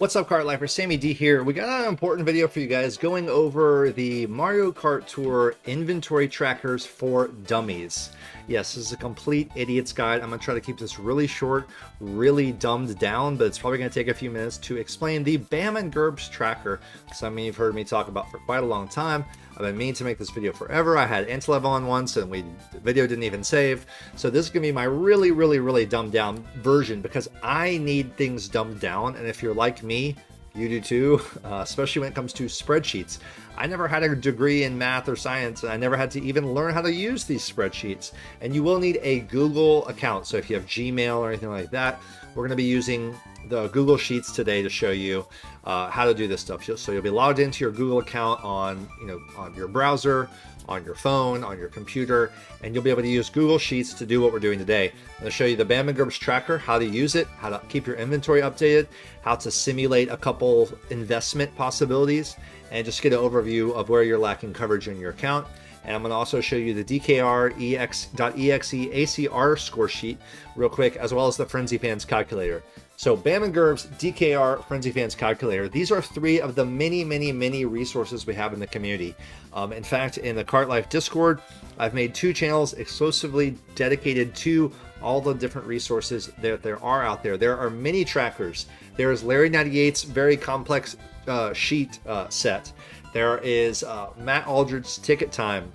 What's up, Kart Lifers? Sammy D here. We got an important video for you guys going over the Mario Kart Tour inventory trackers for dummies. Yes, this is a complete idiot's guide. I'm going to try to keep this really short, really dumbed down, but it's probably going to take a few minutes to explain the Bam Gerbs Tracker. Some of you have heard me talk about for quite a long time. I've been meaning to make this video forever. I had Antilev on once and the video didn't even save. So this is going to be my really dumbed down version because I need things dumbed down. And if you're like me, you do too, especially when it comes to spreadsheets. I never had a degree in math or science, and I never had to even learn how to use these spreadsheets. And you will need a Google account. So if you have Gmail or anything like that, we're going to be using the Google Sheets today to show you how to do this stuff. So you'll be logged into your Google account on your browser, on your phone, on your computer, and you'll be able to use Google Sheets to do what we're doing today. I'm going to show you the Bam Gerbs Tracker, how to use it, how to keep your inventory updated, how to simulate a couple investment possibilities, and just get an overview of where you're lacking coverage in your account. And I'm going to also show you the DKR.exe ACR score sheet real quick, as well as the FrenzyFans Calculator. So Bam Gerbs, DKR, FrenzyFans Calculator, these are three of the many resources we have in the community. In fact, in the Kart Life Discord, I've made 2 channels exclusively dedicated to all the different resources that there are out there. There are many trackers. There is Larry 98's very complex sheet set. There is Matt Aldridge's Ticket Time.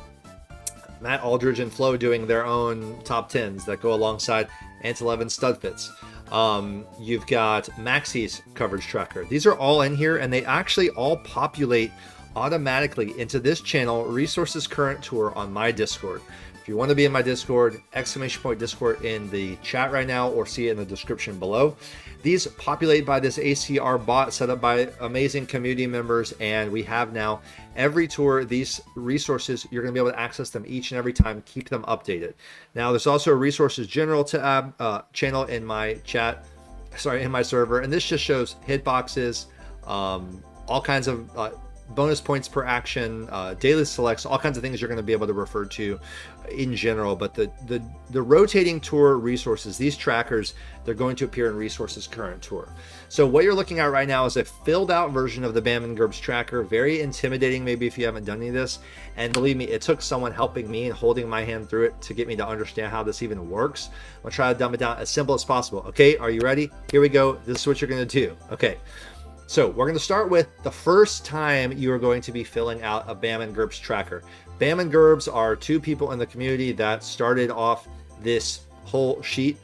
Matt Aldridge and Flo doing their own top 10s that go alongside Antilev and Stud Fits. You've got Maxi's coverage tracker. These are all in here, and they actually all populate automatically into this channel, Resources Current Tour, on my Discord. If you want to be in my Discord, !Discord in the chat right now, or see it in the description below. These populate by this ACR bot set up by amazing community members, and we have now every tour, these resources, you're going to be able to access them each and every time, keep them updated. Now, there's also a resources general tab channel in my in my server, and this just shows hitboxes, all kinds of bonus points per action, daily selects, all kinds of things you're going to be able to refer to in general. But the rotating tour resources, these trackers, they're going to appear in Resources Current Tour. So what you're looking at right now is a filled out version of the Bam Gerbs Tracker. Very intimidating, maybe, if you haven't done any of this. And believe me, it took someone helping me and holding my hand through it to get me to understand how this even works. I'm going to try to dumb it down as simple as possible. Okay, are you ready? Here we go. This is what you're going to do. Okay. So we're going to start with the first time you are going to be filling out a Bam Gerbs tracker. Bam and Gerbs are 2 people in the community that started off this whole sheet,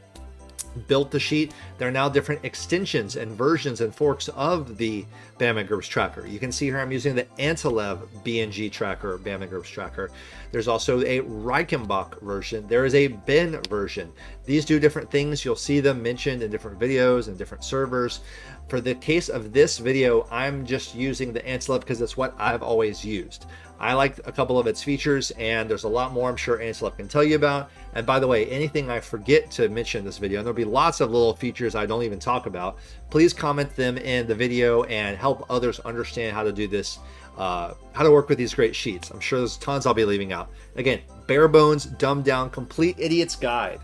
built the sheet. There are now different extensions and versions and forks of the Bam Gerbs Tracker. You can see here I'm using the Antilev BNG Tracker, Bam Gerbs Tracker. There's also a Reichenbach version. There is a Ben version. These do different things. You'll see them mentioned in different videos and different servers. For the case of this video, I'm just using the Antilev because it's what I've always used. I like a couple of its features, and there's a lot more I'm sure Antilev can tell you about. And by the way, anything I forget to mention in this video, and there'll be lots of little features I don't even talk about, please comment them in the video and help others understand how to do this, how to work with these great sheets. I'm sure there's tons I'll be leaving out. Again, bare bones, dumbed down, complete idiot's guide.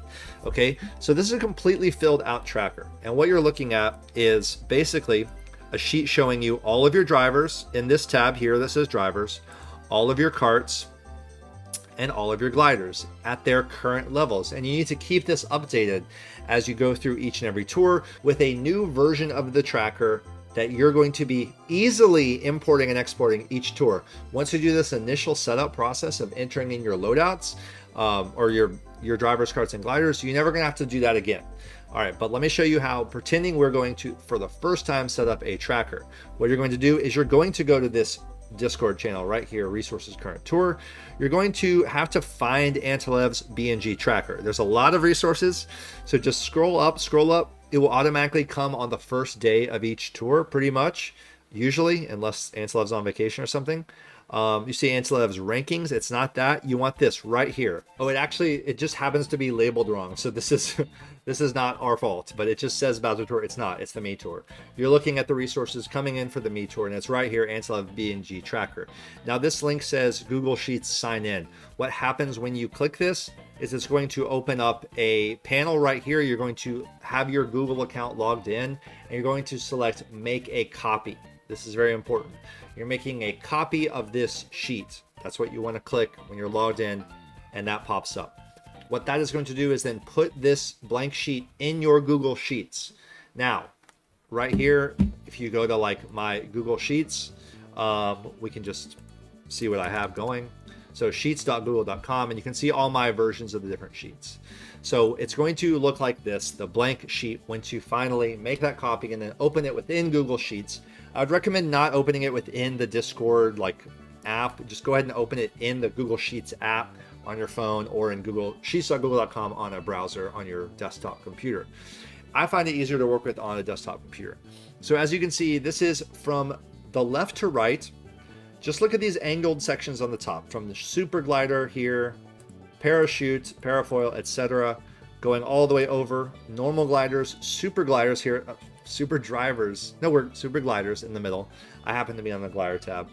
Okay, so this is a completely filled out tracker. And what you're looking at is basically a sheet showing you all of your drivers in this tab here that says drivers, all of your carts, and all of your gliders at their current levels. And you need to keep this updated as you go through each and every tour with a new version of the tracker that you're going to be easily importing and exporting each tour. Once you do this initial setup process of entering in your loadouts or your drivers, carts, and gliders, you're never gonna have to do that again. All right, but let me show you how, pretending we're going to, for the first time, set up a tracker. What you're going to do is you're going to go to this Discord channel right here, Resources Current Tour. You're going to have to find Antilev's BNG Tracker. There's a lot of resources, so just scroll up. It will automatically come on the first day of each tour, pretty much, usually, unless Antilev's on vacation or something. You see Antilev's rankings. It's not that. You want this right here. Oh, it just happens to be labeled wrong. So this is this is not our fault, but it just says Bowser Tour. It's not. It's the Me Tour. You're looking at the resources coming in for the Me Tour, and it's right here, Antilev BNG Tracker. Now this link says Google Sheets sign in. What happens when you click this is it's going to open up a panel right here. You're going to have your Google account logged in, and you're going to select make a copy. This is very important. You're making a copy of this sheet. That's what you want to click when you're logged in, and that pops up. What that is going to do is then put this blank sheet in your Google Sheets. Now, right here, if you go to like my Google Sheets, we can just see what I have going. So sheets.google.com, and you can see all my versions of the different sheets. So it's going to look like this, the blank sheet, once you finally make that copy and then open it within Google Sheets. I would recommend not opening it within the Discord app. Just go ahead and open it in the Google Sheets app on your phone or in sheets.google.com on a browser on your desktop computer. I find it easier to work with on a desktop computer. So as you can see, this is from the left to right. Just look at these angled sections on the top, from the super glider here, parachute, parafoil, etc., going all the way over, normal gliders, super gliders here, super drivers. No, we're super gliders in the middle. I happen to be on the glider tab.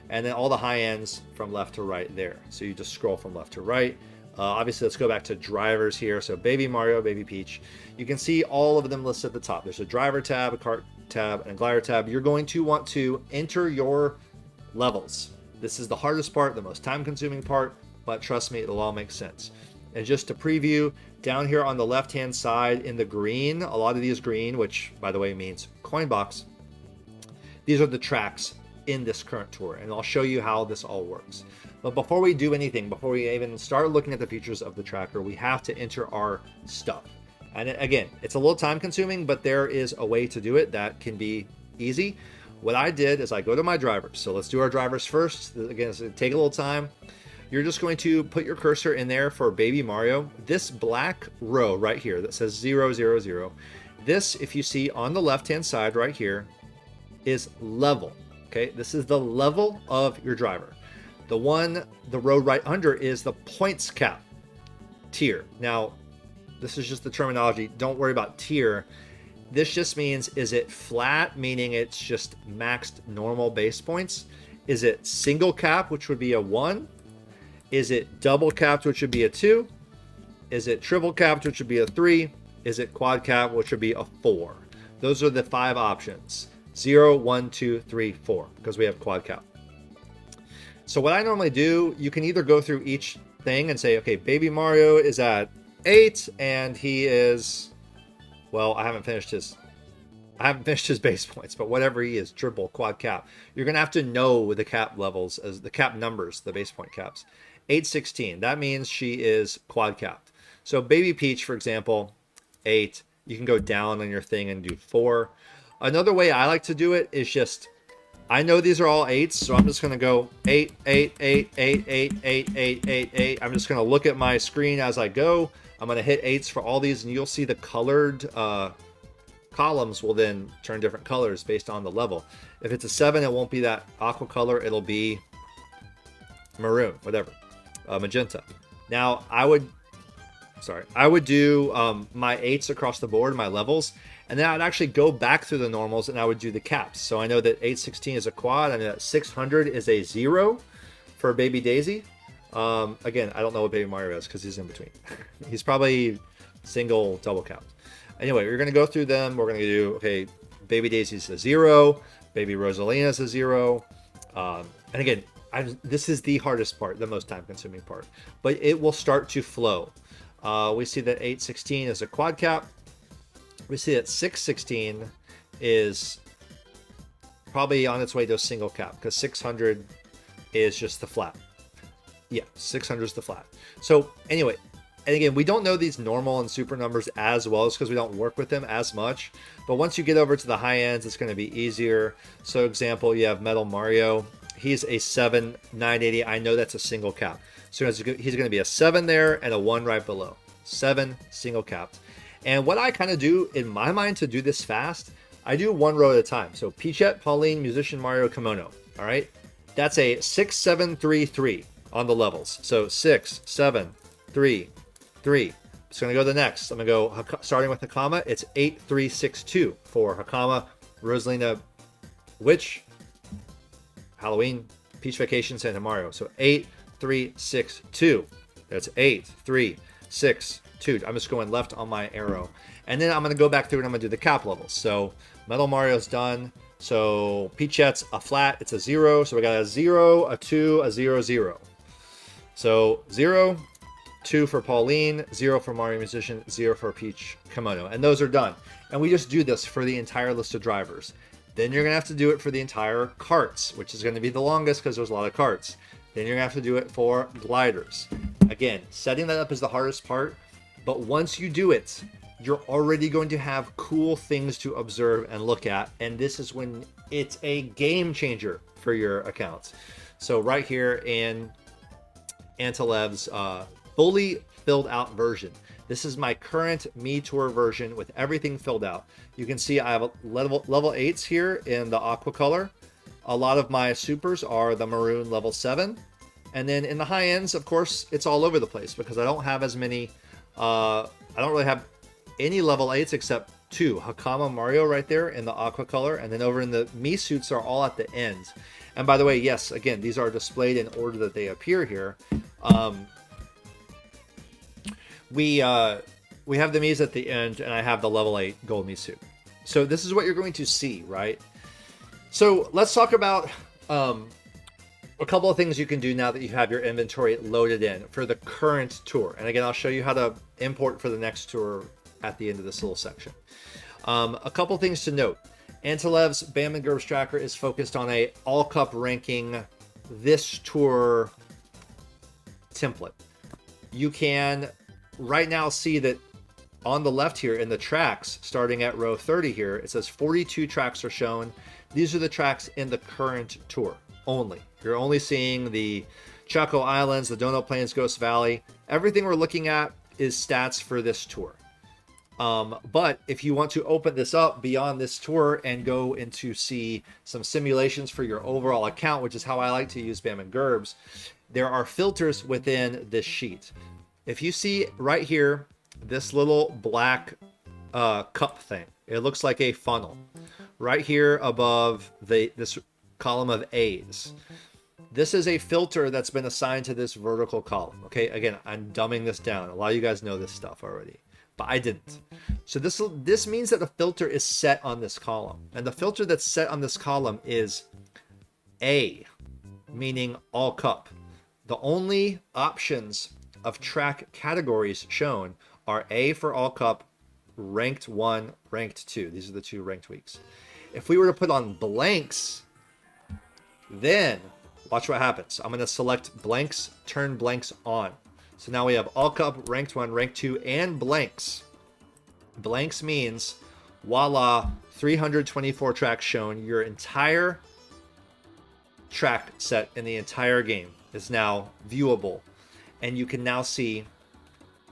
And then all the high ends from left to right there. So you just scroll from left to right. Obviously, let's go back to drivers here. So Baby Mario, Baby Peach. You can see all of them listed at the top. There's a driver tab, a kart tab, and a glider tab. You're going to want to enter your levels. This is the hardest part, the most time-consuming part, but trust me, it'll all make sense. And just to preview, down here on the left-hand side in the green, a lot of these green, which by the way means coin box, these are the tracks in this current tour, and I'll show you how this all works. But before we do anything, before we even start looking at the features of the tracker, we have to enter our stuff. And again, it's a little time consuming, but there is a way to do it that can be easy. What I did is I go to my drivers. So let's do our drivers first. Again, it's going to take a little time. You're just going to put your cursor in there for Baby Mario. This black row right here that says 0, 0, 0. This, if you see on the left-hand side right here, is level. Okay, this is the level of your driver. The row right under is the points cap tier. Now, this is just the terminology. Don't worry about tier. This just means, is it flat, meaning it's just maxed normal base points? Is it single cap, which would be a 1? Is it double capped, which would be a 2? Is it triple capped, which would be a 3? Is it quad cap, which would be a 4? Those are the 5 options. 0, 1, 2, 3, 4, because we have quad cap. So what I normally do, you can either go through each thing and say, okay, Baby Mario is at 8, and he is, well, I haven't finished his base points, but whatever he is, triple, quad cap. You're going to have to know the cap levels, as the cap numbers, the base point caps. 816, that means she is quad capped. So Baby Peach, for example, 8. You can go down on your thing and do 4. Another way I like to do it is just, I know these are all 8s, so I'm just going to go 8, 8, 8, 8, 8, 8, 8, 8, 8. I'm just going to look at my screen as I go. I'm going to hit 8s for all these, and you'll see the colored columns will then turn different colors based on the level. If it's a 7, it won't be that aqua color. It'll be maroon, whatever, magenta. Now, I would do my 8s across the board, my levels, and then I'd actually go back through the normals and I would do the caps. So I know that 816 is a quad. I know that 600 is a 0 for Baby Daisy. Again, I don't know what Baby Mario is because he's in between. He's probably single, double capped. Anyway, we're going to go through them. We're going to do, okay, Baby Daisy's a 0. Baby Rosalina's a 0. And again, this is the hardest part, the most time-consuming part. But it will start to flow. We see that 816 is a quad cap. We see that 616 is probably on its way to a single cap because 600 is just the flat. Yeah, 600 is the flat. So anyway, and again, we don't know these normal and super numbers as well as because we don't work with them as much. But once you get over to the high ends, it's going to be easier. So example, you have Metal Mario. He's a 7, 980. I know that's a single cap. So he's going to be a 7 there and a 1 right below. 7, single capped. And what I kind of do in my mind to do this fast, I do 1 row at a time. So Peachette, Pauline, Musician, Mario, Kimono. All right. That's a 6733 on the levels. So 6, 7, 3, 3. It's going to go to the next. I'm going to go starting with Hakama. It's 8362 for Hakama, Rosalina, Witch, Halloween, Peach Vacation, Santa Mario. So 8362. That's 8362. I'm just going left on my arrow. And then I'm going to go back through and I'm going to do the cap levels. So Metal Mario's done. So Peachette's a flat. It's a 0. So we got a 0, a 2, a 0, 0. So 0, 2 for Pauline, 0 for Mario Musician, 0 for Peach Kimono. And those are done. And we just do this for the entire list of drivers. Then you're going to have to do it for the entire carts, which is going to be the longest because there's a lot of carts. Then you're going to have to do it for gliders. Again, setting that up is the hardest part. But once you do it, you're already going to have cool things to observe and look at. And this is when it's a game changer for your accounts. So right here in Antilev's fully filled out version. This is my current Me Tour version with everything filled out. You can see I have level 8s here in the aqua color. A lot of my supers are the maroon level 7. And then in the high ends, of course, it's all over the place because I don't have as many, I don't really have any level 8s except 2. Hakama Mario right there in the aqua color. And then over in the Me suits are all at the end. And by the way, yes, again, these are displayed in order that they appear here. We have the Miis at the end, and I have the level 8 gold Mii suit. So this is what you're going to see, right? So let's talk about a couple of things you can do now that you have your inventory loaded in for the current tour. And again, I'll show you how to import for the next tour at the end of this little section. A couple things to note. Antilev's Bam Gerbs Tracker is focused on a all-cup ranking this tour template. You can right now see that on the left here in the tracks, starting at row 30 here, it says 42 tracks are shown. These are the tracks in the current tour only. You're only seeing the Chaco Islands, the Donut Plains, Ghost Valley. Everything we're looking at is stats for this tour. But if you want to open this up beyond this tour and go into see some simulations for your overall account, which is how I like to use Bam and Gerbs, there are filters within this sheet. If you see right here, this little black cup thing, it looks like a funnel. Right here above this column of A's. This is a filter that's been assigned to this vertical column. Okay, again, I'm dumbing this down. A lot of you guys know this stuff already, but I didn't. So this means that the filter is set on this column. And the filter that's set on this column is A, meaning all cup. The only options of track categories shown are A for all cup, ranked 1, ranked 2. These are the 2 ranked weeks. If we were to put on blanks, then watch what happens. I'm going to select blanks, turn blanks on. So now we have all cup, ranked 1, ranked 2, and blanks. Blanks means, voila, 324 tracks shown. Your entire track set in the entire game is now viewable. And you can now see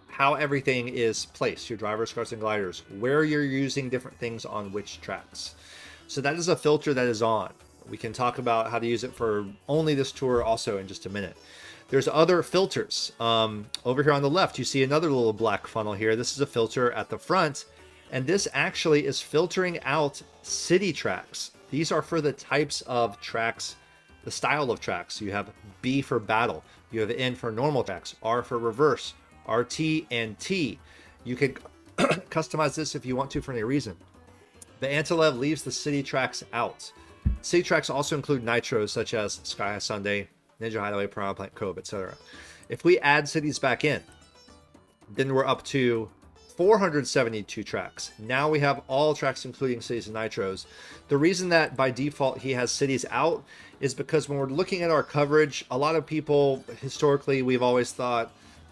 how everything is placed, your drivers, carts, and gliders, where you're using different things on which tracks. So that is a filter that is on. We can talk about how to use it for only this tour also in just a minute. There's other filters. Over here on the left, you see another little black funnel here. This is a filter at the front, and this actually is filtering out city tracks. These are for the types of tracks, the style of tracks. You have B for battle. You have N for normal tracks, R for reverse, RT, and T. You can customize this if you want to for any reason. The Antilev leaves the city tracks out. City tracks also include nitros such as Sky High Sunday, Ninja Hideaway, Piranha Plant Cove, etc. If we add cities back in, then we're up to 472 tracks. Now we have all tracks including cities and nitros. The reason that by default he has cities out is because when we're looking at our coverage, a lot of people, historically, we've always thought,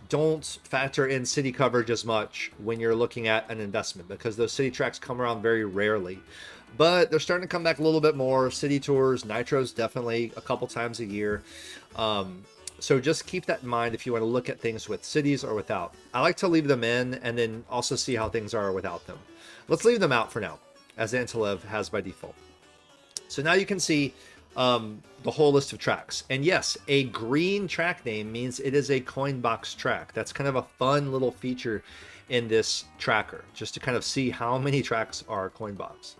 don't factor in city coverage as much when you're looking at an investment because those city tracks come around very rarely. But they're starting to come back a little bit more. City tours, nitros, definitely a couple times a year. So just keep that in mind if you want to look at things with cities or without. I like to leave them in and then also see how things are without them. Let's leave them out for now, as Antilev has by default. So now you can see the whole list of tracks. And yes, a green track name means it is a coin box track. That's kind of a fun little feature in this tracker, just to kind of see how many tracks are coin box.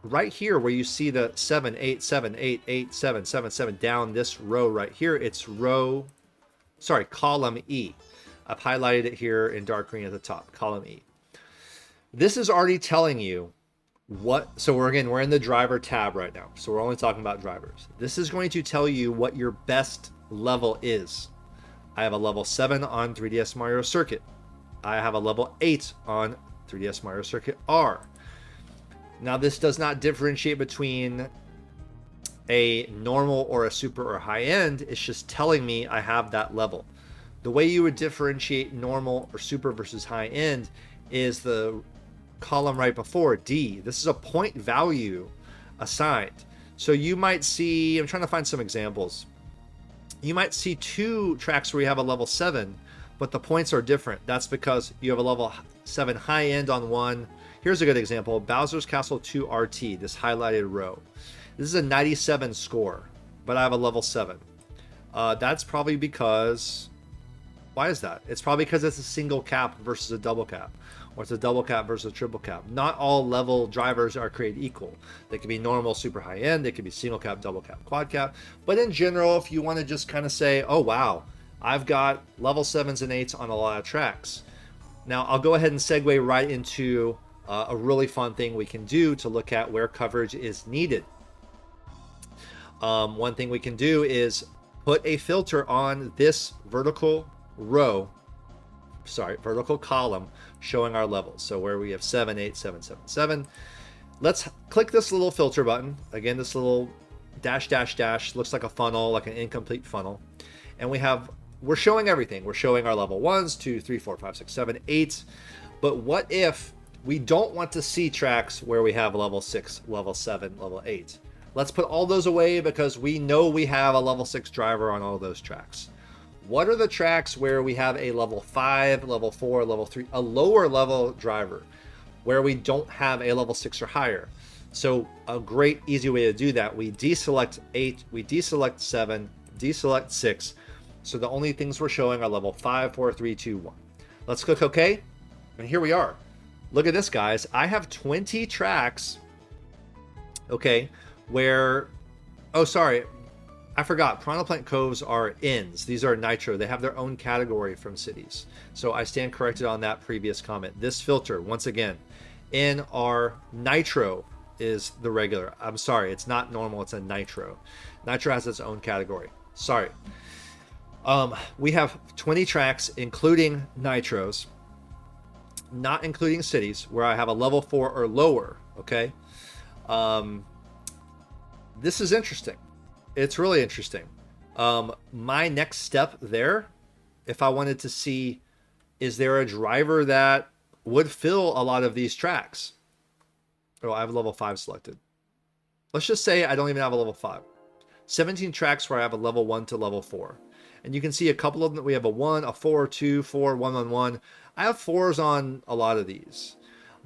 Right here where you see the 7, 8, 7, 8, 8, 7, 7, 7 down this row right here, it's column E. I've highlighted it here in dark green at the top, column E. This is already telling you so we're in the driver tab right now. So we're only talking about drivers. This is going to tell you what your best level is. I have a level 7 on 3DS Mario Circuit. I have a level 8 on 3DS Mario Circuit R. Now this does not differentiate between a normal or a super or high end. It's just telling me I have that level. The way you would differentiate normal or super versus high end is the column right before, D. This is a point value assigned. So you might see, I'm trying to find some examples. You might see 2 tracks where you have a level 7, but the points are different. That's because you have a level 7 high end on one. Here's a good example, Bowser's Castle 2 RT, this highlighted row. This is a 97 score, but I have a level 7. That's probably because, why is that? It's probably because it's a single cap versus a double cap, or it's a double cap versus a triple cap. Not all level drivers are created equal. They could be normal, super high end, they could be single cap, double cap, quad cap. But in general, if you want to just kind of say, oh wow, I've got level 7s and 8s on a lot of tracks. Now I'll go ahead and segue right into a really fun thing we can do to look at where coverage is needed. One thing we can do is put a filter on this vertical column showing our levels. So where we have 7, 8, 7, 7, 7. Let's click this little filter button. Again, this little dash, dash, dash looks like a funnel, like an incomplete funnel. And we're showing everything. We're showing our level 1s, 2, 3, 4, 5, 6, 7, 8. But what if we don't want to see tracks where we have level 6, level 7, level 8? Let's put all those away because we know we have a level 6 driver on all those tracks. What are the tracks where we have a level 5, level 4, level 3, a lower level driver, where we don't have a level 6 or higher? So a great easy way to do that, we deselect 8, we deselect 7, deselect 6. So the only things we're showing are level 5, 4, 3, 2, 1. Let's click OK. And here we are. Look at this, guys. I have 20 tracks, okay, where, oh, sorry, I forgot. Piranha Plant Coves are inns. These are nitro. They have their own category from cities. So I stand corrected on that previous comment. This filter, once again, in our nitro is the regular. I'm sorry, it's not normal, it's a nitro. Nitro has its own category. Sorry. We have 20 tracks, including nitros, not including cities, where I have a level 4 or lower, okay? This is interesting. It's really interesting. My next step there, if I wanted to see, is there a driver that would fill a lot of these tracks? Oh, I have level 5 selected. Let's just say I don't even have a level 5. 17 tracks where I have a level 1 to level 4. And you can see a couple of them, we have a 1, a 4, 2, 4, 1, 1, 1. I have 4s on a lot of these.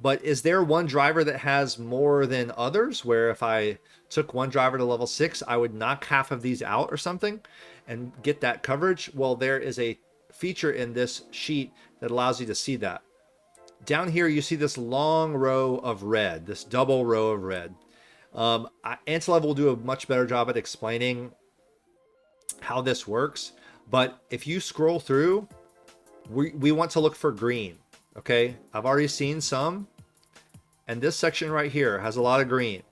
But is there one driver that has more than others, where if I took one driver to level 6, I would knock half of these out or something and get that coverage? Well, there is a feature in this sheet that allows you to see that. Down here, you see this long row of red, this double row of red. Antilev will do a much better job at explaining how this works. But if you scroll through, we want to look for green. Okay, I've already seen some, and this section right here has a lot of green,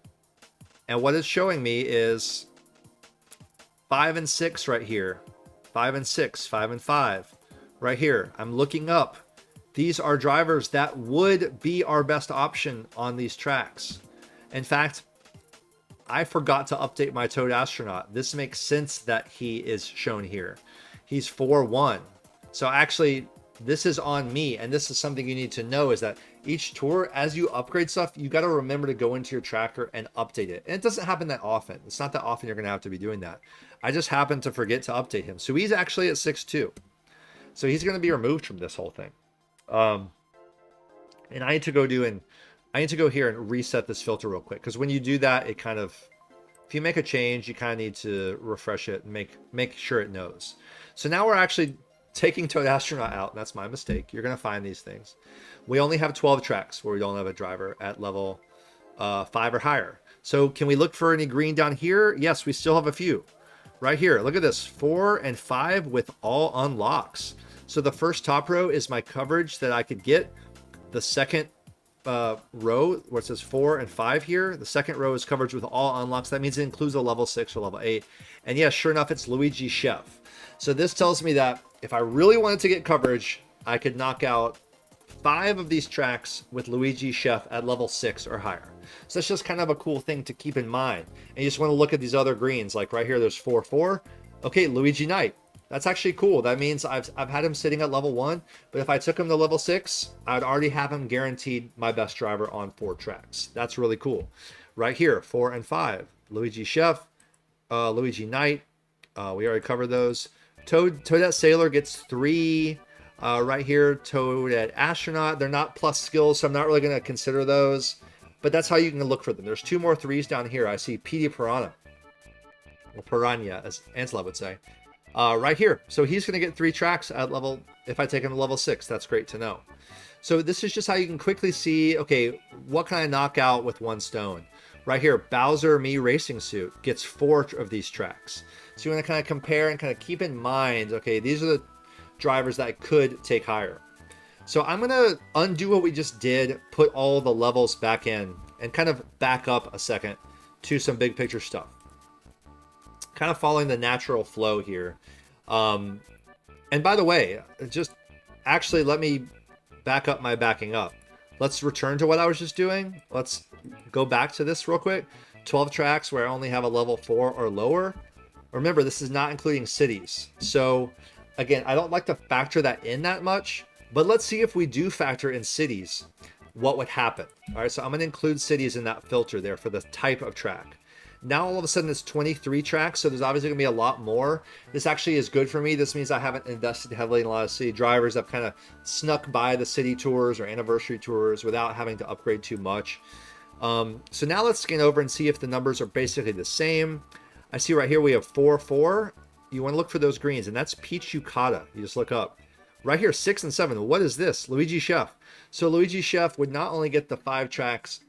and what it's showing me is 5 and 6 right here, 5 and 6, 5 and 5 right here. I'm looking up. These are drivers that would be our best option on these tracks. In fact, I forgot to update my Toad Astronaut. This makes sense that he is shown here. He's 4-1. So actually, this is on me, and this is something you need to know, is that each tour, as you upgrade stuff, you got to remember to go into your tracker and update it. And it doesn't happen that often. It's not that often you're going to have to be doing that. I just happened to forget to update him. So he's actually at 6-2. So he's going to be removed from this whole thing. And I need to go here and reset this filter real quick, because when you do that, it kind of if you make a change, you kind of need to refresh it and make sure it knows. So now we're actually taking Toad Astronaut out. That's my mistake. You're going to find these things. We only have 12 tracks where we don't have a driver at level 5 or higher. So can we look for any green down here? Yes, we still have a few. Right here, look at this, 4 and 5 with all unlocks. So the first top row is my coverage that I could get. The second row where it says 4 and 5 here, the second row is coverage with all unlocks. That means it includes a level 6 or level 8. And yes, sure enough, it's Luigi Chef. So this tells me that if I really wanted to get coverage, I could knock out 5 of these tracks with Luigi Chef at level 6 or higher. So that's just kind of a cool thing to keep in mind. And you just want to look at these other greens, like right here, there's 4-4. Okay, Luigi Knight. That's actually cool. That means I've had him sitting at level 1, but if I took him to level 6, I'd already have him guaranteed my best driver on 4 tracks. That's really cool. Right here, 4 and 5. Luigi Chef, Luigi Knight. We already covered those. Toadette Sailor gets 3. Right here, Toadette Astronaut. They're not plus skills, so I'm not really going to consider those. But that's how you can look for them. There's 2 more 3s down here. I see PD Piranha. Or Piranha, as Antilev would say. Right here. So he's going to get 3 tracks at level, if I take him to level 6. That's great to know. So this is just how you can quickly see, okay, what can I knock out with 1 stone? Right here, Bowser Me Racing Suit gets 4 of these tracks. So you want to kind of compare and kind of keep in mind, okay, these are the drivers that I could take higher. So I'm going to undo what we just did, put all the levels back in, and kind of back up a second to some big picture stuff. Kind of following the natural flow here. And by the way, just actually let me back up my backing up. Let's return to what I was just doing. Let's go back to this real quick. 12 tracks where I only have a level 4 or lower. Remember, this is not including cities. So again, I don't like to factor that in that much, but let's see if we do factor in cities, what would happen. All right, so I'm going to include cities in that filter there for the type of track. Now all of a sudden it's 23 tracks, so there's obviously going to be a lot more. This actually is good for me. This means I haven't invested heavily in a lot of city drivers. I've kind of snuck by the city tours or anniversary tours without having to upgrade too much. So now let's scan over and see if the numbers are basically the same. I see right here we have 4-4. You want to look for those greens, and that's Peach Yukata. You just look up. Right here, 6 and 7. What is this? Luigi Chef. So Luigi Chef would not only get the 5 tracks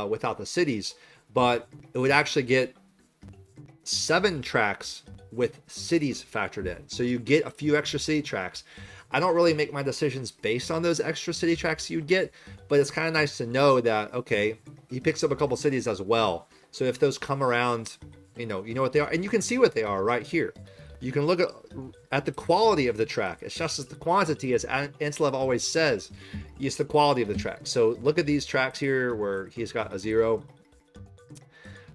without the cities, but it would actually get 7 tracks with cities factored in. So you get a few extra city tracks. I don't really make my decisions based on those extra city tracks you'd get, but it's kind of nice to know that, okay, he picks up a couple cities as well. So if those come around, you know what they are, and you can see what they are right here. You can look at the quality of the track. It's just as the quantity, as Antilev always says, it's the quality of the track. So look at these tracks here where he's got a 0.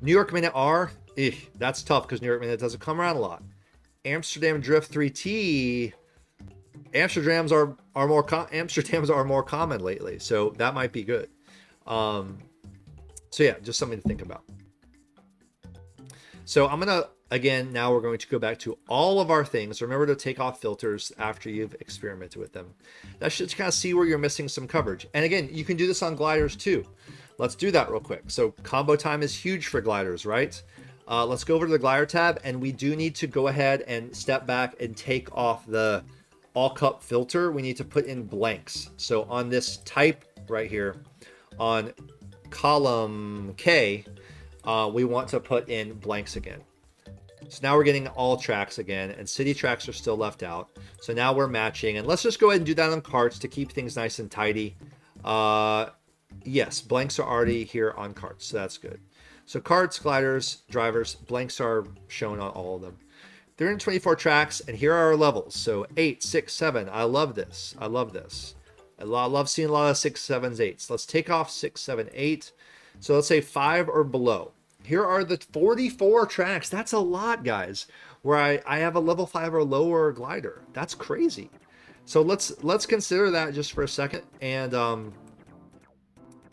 New York Minute R, that's tough because New York Minute doesn't come around a lot. Amsterdam Drift 3T, Amsterdams are more common lately, so that might be good. So yeah, just something to think about. So I'm gonna, again, now we're going to go back to all of our things. Remember to take off filters after you've experimented with them. That should kind of see where you're missing some coverage. And again, you can do this on gliders too. Let's do that real quick. So combo time is huge for gliders, right? Let's go over to the glider tab, and we do need to go ahead and step back and take off the all cup filter. We need to put in blanks. So on this type right here, on column K, we want to put in blanks again. So now we're getting all tracks again, and city tracks are still left out. So now we're matching, and let's just go ahead and do that on carts to keep things nice and tidy. Yes, blanks are already here on carts, so that's good. So carts, gliders, drivers, blanks are shown on all of them. 324 tracks, and here are our levels. So 8, 6, 7. I love this. I love this. I love seeing a lot of 6, 7s, 8s. Let's take off 6, 7, 8. So let's say 5 or below. Here are the 44 tracks. That's a lot, guys, where I have a level 5 or lower glider. That's crazy. So let's consider that just for a second and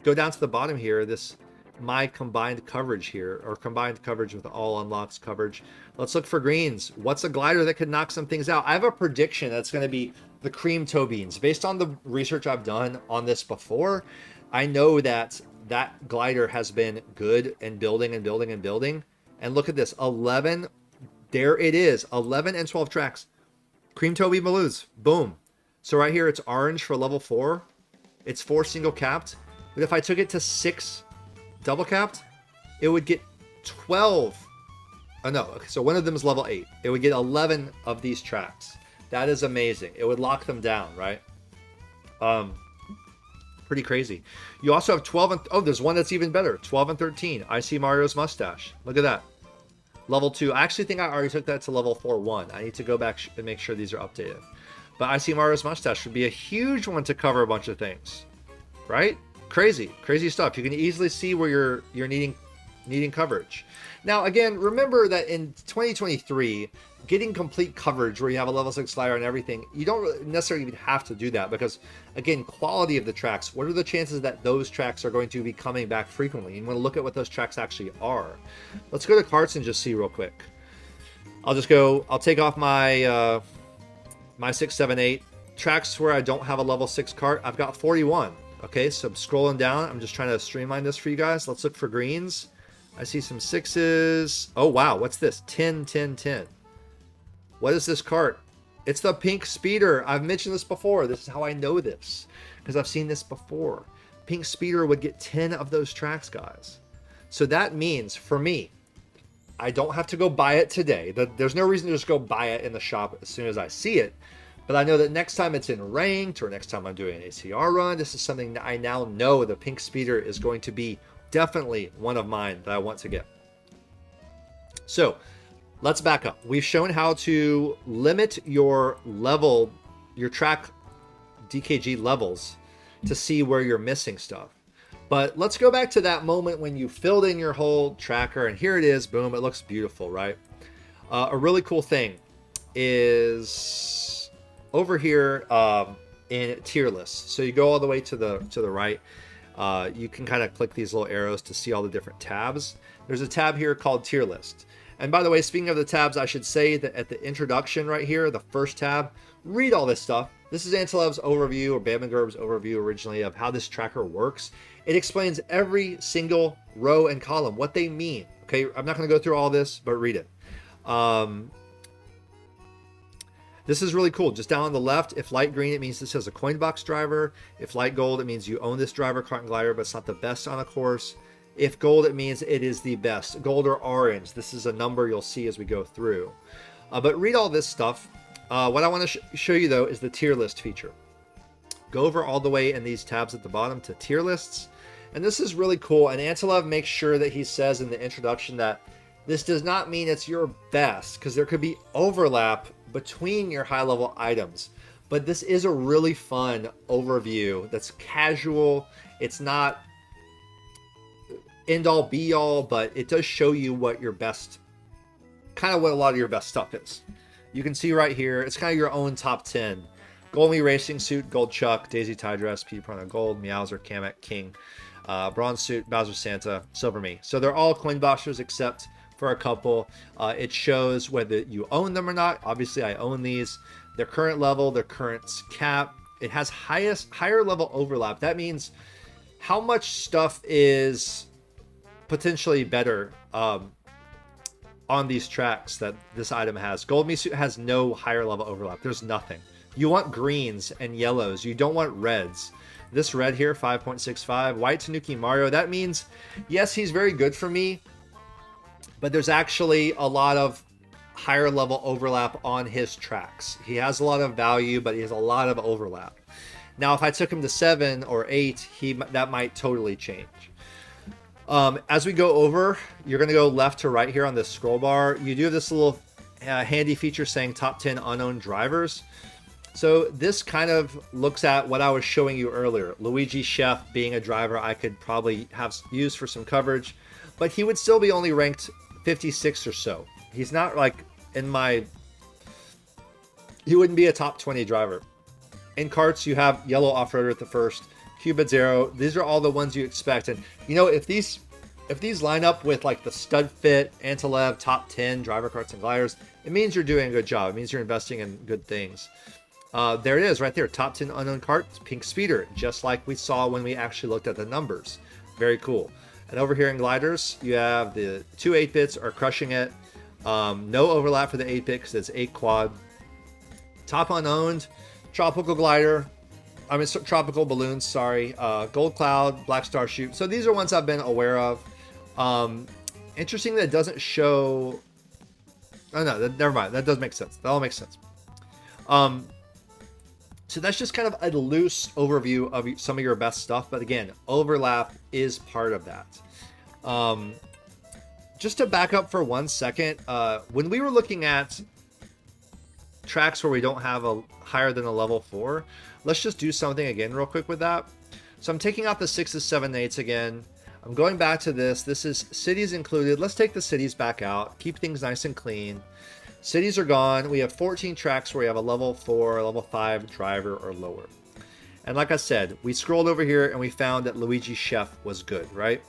go down to the bottom here. This my combined coverage here, or combined coverage with all unlocks coverage. Let's look for greens. What's a glider that could knock some things out? I have a prediction that's going to be the cream toe beans. Based on the research I've done on this before, I know that that glider has been good and building and building and building, And look at this, 11, there it is, 11 and 12 tracks. Cream Toby Malouz, boom. So right here, it's orange for level 4. It's 4 single capped. But if I took it to 6 double capped, it would get 12. Oh no, okay, so one of them is level 8. It would get 11 of these tracks. That is amazing. It would lock them down, right? Pretty crazy. You also have 12 and, oh, there's one that's even better. 12 and 13. I see Mario's mustache. Look at that. Level 2. I actually think I already took that to level 4-1. I need to go back and make sure these are updated. But I see Mario's mustache would be a huge one to cover a bunch of things, right? Crazy stuff. You can easily see where you're needing coverage. Now, again, remember that in 2023, getting complete coverage where you have a level 6 slider and everything, you don't really necessarily even have to do that because, again, quality of the tracks, what are the chances that those tracks are going to be coming back frequently? You want to look at what those tracks actually are. Let's go to carts and just see real quick. I'll take off my my 6, 7, 8 tracks where I don't have a level 6 cart. I've got 41. Okay, so I'm scrolling down. I'm just trying to streamline this for you guys. Let's look for greens. I see some 6s. Oh, wow. What's this? 10, 10, 10. What is this cart? It's the pink speeder. I've mentioned this before. This is how I know this, because I've seen this before. Pink speeder would get 10 of those tracks, guys. So that means, for me, I don't have to go buy it today. There's no reason to just go buy it in the shop as soon as I see it. But I know that next time it's in ranked or next time I'm doing an ACR run, this is something that I now know the pink speeder is going to be definitely one of mine that I want to get. So let's back up. We've shown how to limit your level, your track DKG levels to see where you're missing stuff. But let's go back to that moment when you filled in your whole tracker and here it is, boom, it looks beautiful, right? A really cool thing is over here in tier lists. So you go all the way to the right. You can kind of click these little arrows to see all the different tabs. There's a tab here called tier list. And by the way, speaking of the tabs, I should say that at the introduction right here, the first tab, read all this stuff. This is Antilev's overview, or Bam Gerbs overview originally, of how this tracker works. It explains every single row and column, what they mean. Okay, I'm not going to go through all this, but read it. This is really cool. Just down on the left, if light green, it means this has a coin box driver. If light gold, it means you own this driver, cart and glider, but it's not the best on a course. If gold, it means it is the best. Gold or orange, this is a number you'll see as we go through. But read all this stuff. What I want to show you, though, is the tier list feature. Go over all the way in these tabs at the bottom to tier lists. And this is really cool. And Antilev makes sure that he says in the introduction that this does not mean it's your best, because there could be overlap between your high-level items. But this is a really fun overview that's casual. It's not end-all be-all, but it does show you what your best, kind of what a lot of your best stuff is. You can see right here, it's kind of your own top 10. Gold Me Racing Suit, Gold Chuck, Daisy Tie Dress, P Prana Gold, Meowser, Kamek, King, Bronze Suit, Bowser Santa, Silver Me. So they're all coin boxers except for a couple. It shows whether you own them or not. Obviously, I own these. Their current level, their current cap. It has higher level overlap. That means how much stuff is potentially better on these tracks that this item has. Gold Me Suit has no higher level overlap. There's nothing. You want greens and yellows. You don't want reds. This red here, 5.65. White Tanuki Mario. That means, yes, he's very good for me, but there's actually a lot of higher level overlap on his tracks. He has a lot of value, but he has a lot of overlap. Now, if I took him to 7 or 8, that might totally change. As we go over, you're going to go left to right here on this scroll bar. You do have this little handy feature saying top 10 unknown drivers. So this kind of looks at what I was showing you earlier. Luigi Chef being a driver I could probably have used for some coverage, but he would still be only ranked 56 or so. He's not like he wouldn't be a top 20 driver. In carts, you have Yellow Off-Roader at the first, Cupid Zero. These are all the ones you expect. And you know, if these line up with like the Stud Fit, Antilev, top 10 driver carts and gliders, it means you're doing a good job. It means you're investing in good things. There it is right there. Top 10 unknown carts, pink speeder, just like we saw when we actually looked at the numbers. Very cool. And over here in gliders, you have the two 8-bits are crushing it. No overlap for the 8-bit because it's 8 quad. Top unowned, tropical glider. I mean, tropical balloons, sorry. Gold cloud, black star shoot. So these are ones I've been aware of. Interesting that it doesn't show. Oh no, never mind. That does make sense. That all makes sense. So that's just kind of a loose overview of some of your best stuff. But again, overlap is part of that. Just to back up for 1 second, when we were looking at tracks where we don't have a higher than a level 4, let's just do something again real quick with that. So I'm taking out the 6s, 7s, 8s again. I'm going back to this. This is cities included. Let's take the cities back out. Keep things nice and clean. Cities are gone. We have 14 tracks where we have a level 4, level 5 driver or lower. And like I said, we scrolled over here and we found that Luigi Chef was good, right?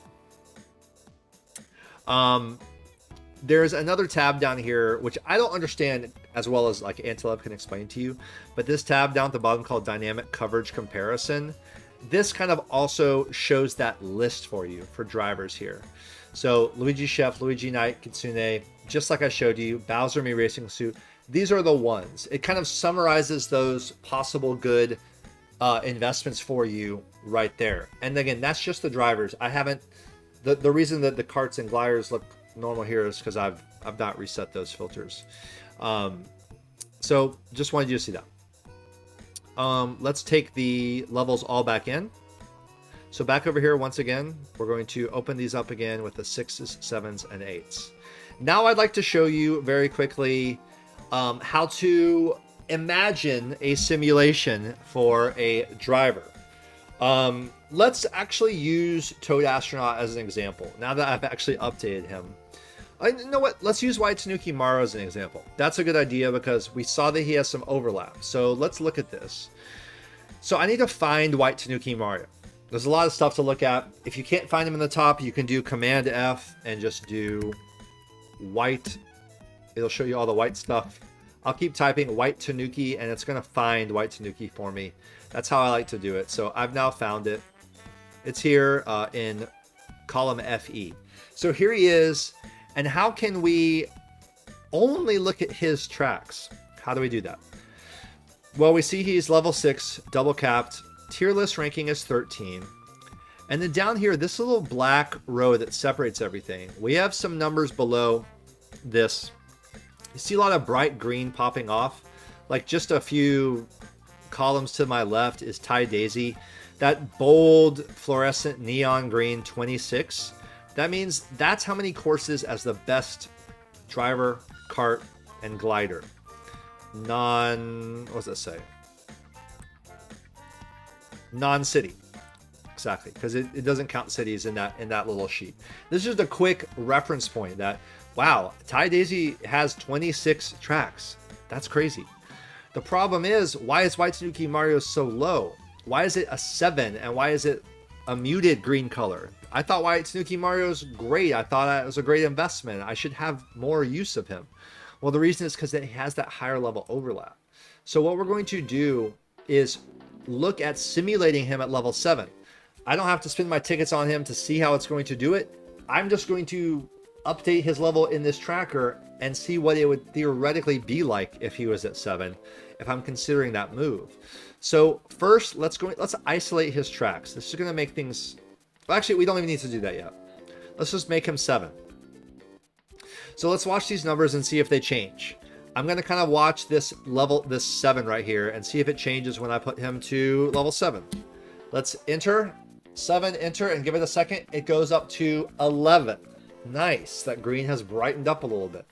There's another tab down here, which I don't understand as well as like Antilev can explain to you. But this tab down at the bottom called Dynamic Coverage Comparison, this kind of also shows that list for you for drivers here. So Luigi Chef, Luigi Knight, Kitsune, just like I showed you, Bowser Me Racing Suit. These are the ones. It kind of summarizes those possible good investments for you right there. And again, that's just the drivers. I haven't, the reason that the karts and gliders look normal here is because I've not reset those filters. So just wanted you to see that. Let's take the levels all back in. So back over here, once again, we're going to open these up again with the 6s, 7s, and 8s. Now I'd like to show you very quickly how to imagine a simulation for a driver. Let's actually use Toad Astronaut as an example. Now that I've actually updated him. You know what? Let's use White Tanuki Mario as an example. That's a good idea because we saw that he has some overlap. So let's look at this. So I need to find White Tanuki Mario. There's a lot of stuff to look at. If you can't find him in the top, you can do Command F and just do white. It'll show you all the white stuff. I'll keep typing White Tanuki and it's going to find White Tanuki for me. That's how I like to do it. So I've now found it. It's here in column FE. So here he is. And how can we only look at his tracks? How do we do that? Well, we see he's level 6, double capped. Tier list ranking is 13. And then down here, this little black row that separates everything, we have some numbers below this. You see a lot of bright green popping off. Like just a few columns to my left is Ty Daisy. That bold fluorescent neon green 26. That means that's how many courses as the best driver, kart, and glider. What does that say? Non-city. Exactly, because it doesn't count cities in that little sheet. This is just a quick reference point that, wow, Ty Daisy has 26 tracks. That's crazy. The problem is, why is White Tanuki Mario so low? Why is it a 7 and why is it a muted green color? I thought White Tanuki Mario's great. I thought it was a great investment. I should have more use of him. Well, the reason is because it has that higher level overlap. So what we're going to do is look at simulating him at level 7. I don't have to spend my tickets on him to see how it's going to do it. I'm just going to update his level in this tracker and see what it would theoretically be like if he was at 7, if I'm considering that move. So first, let's isolate his tracks. This is going to make things... Well, actually, we don't even need to do that yet. Let's just make him 7. So let's watch these numbers and see if they change. I'm going to kind of watch this 7 right here and see if it changes when I put him to level 7. Let's enter 7, enter, and give it a second. It goes up to 11. Nice. That green has brightened up a little bit.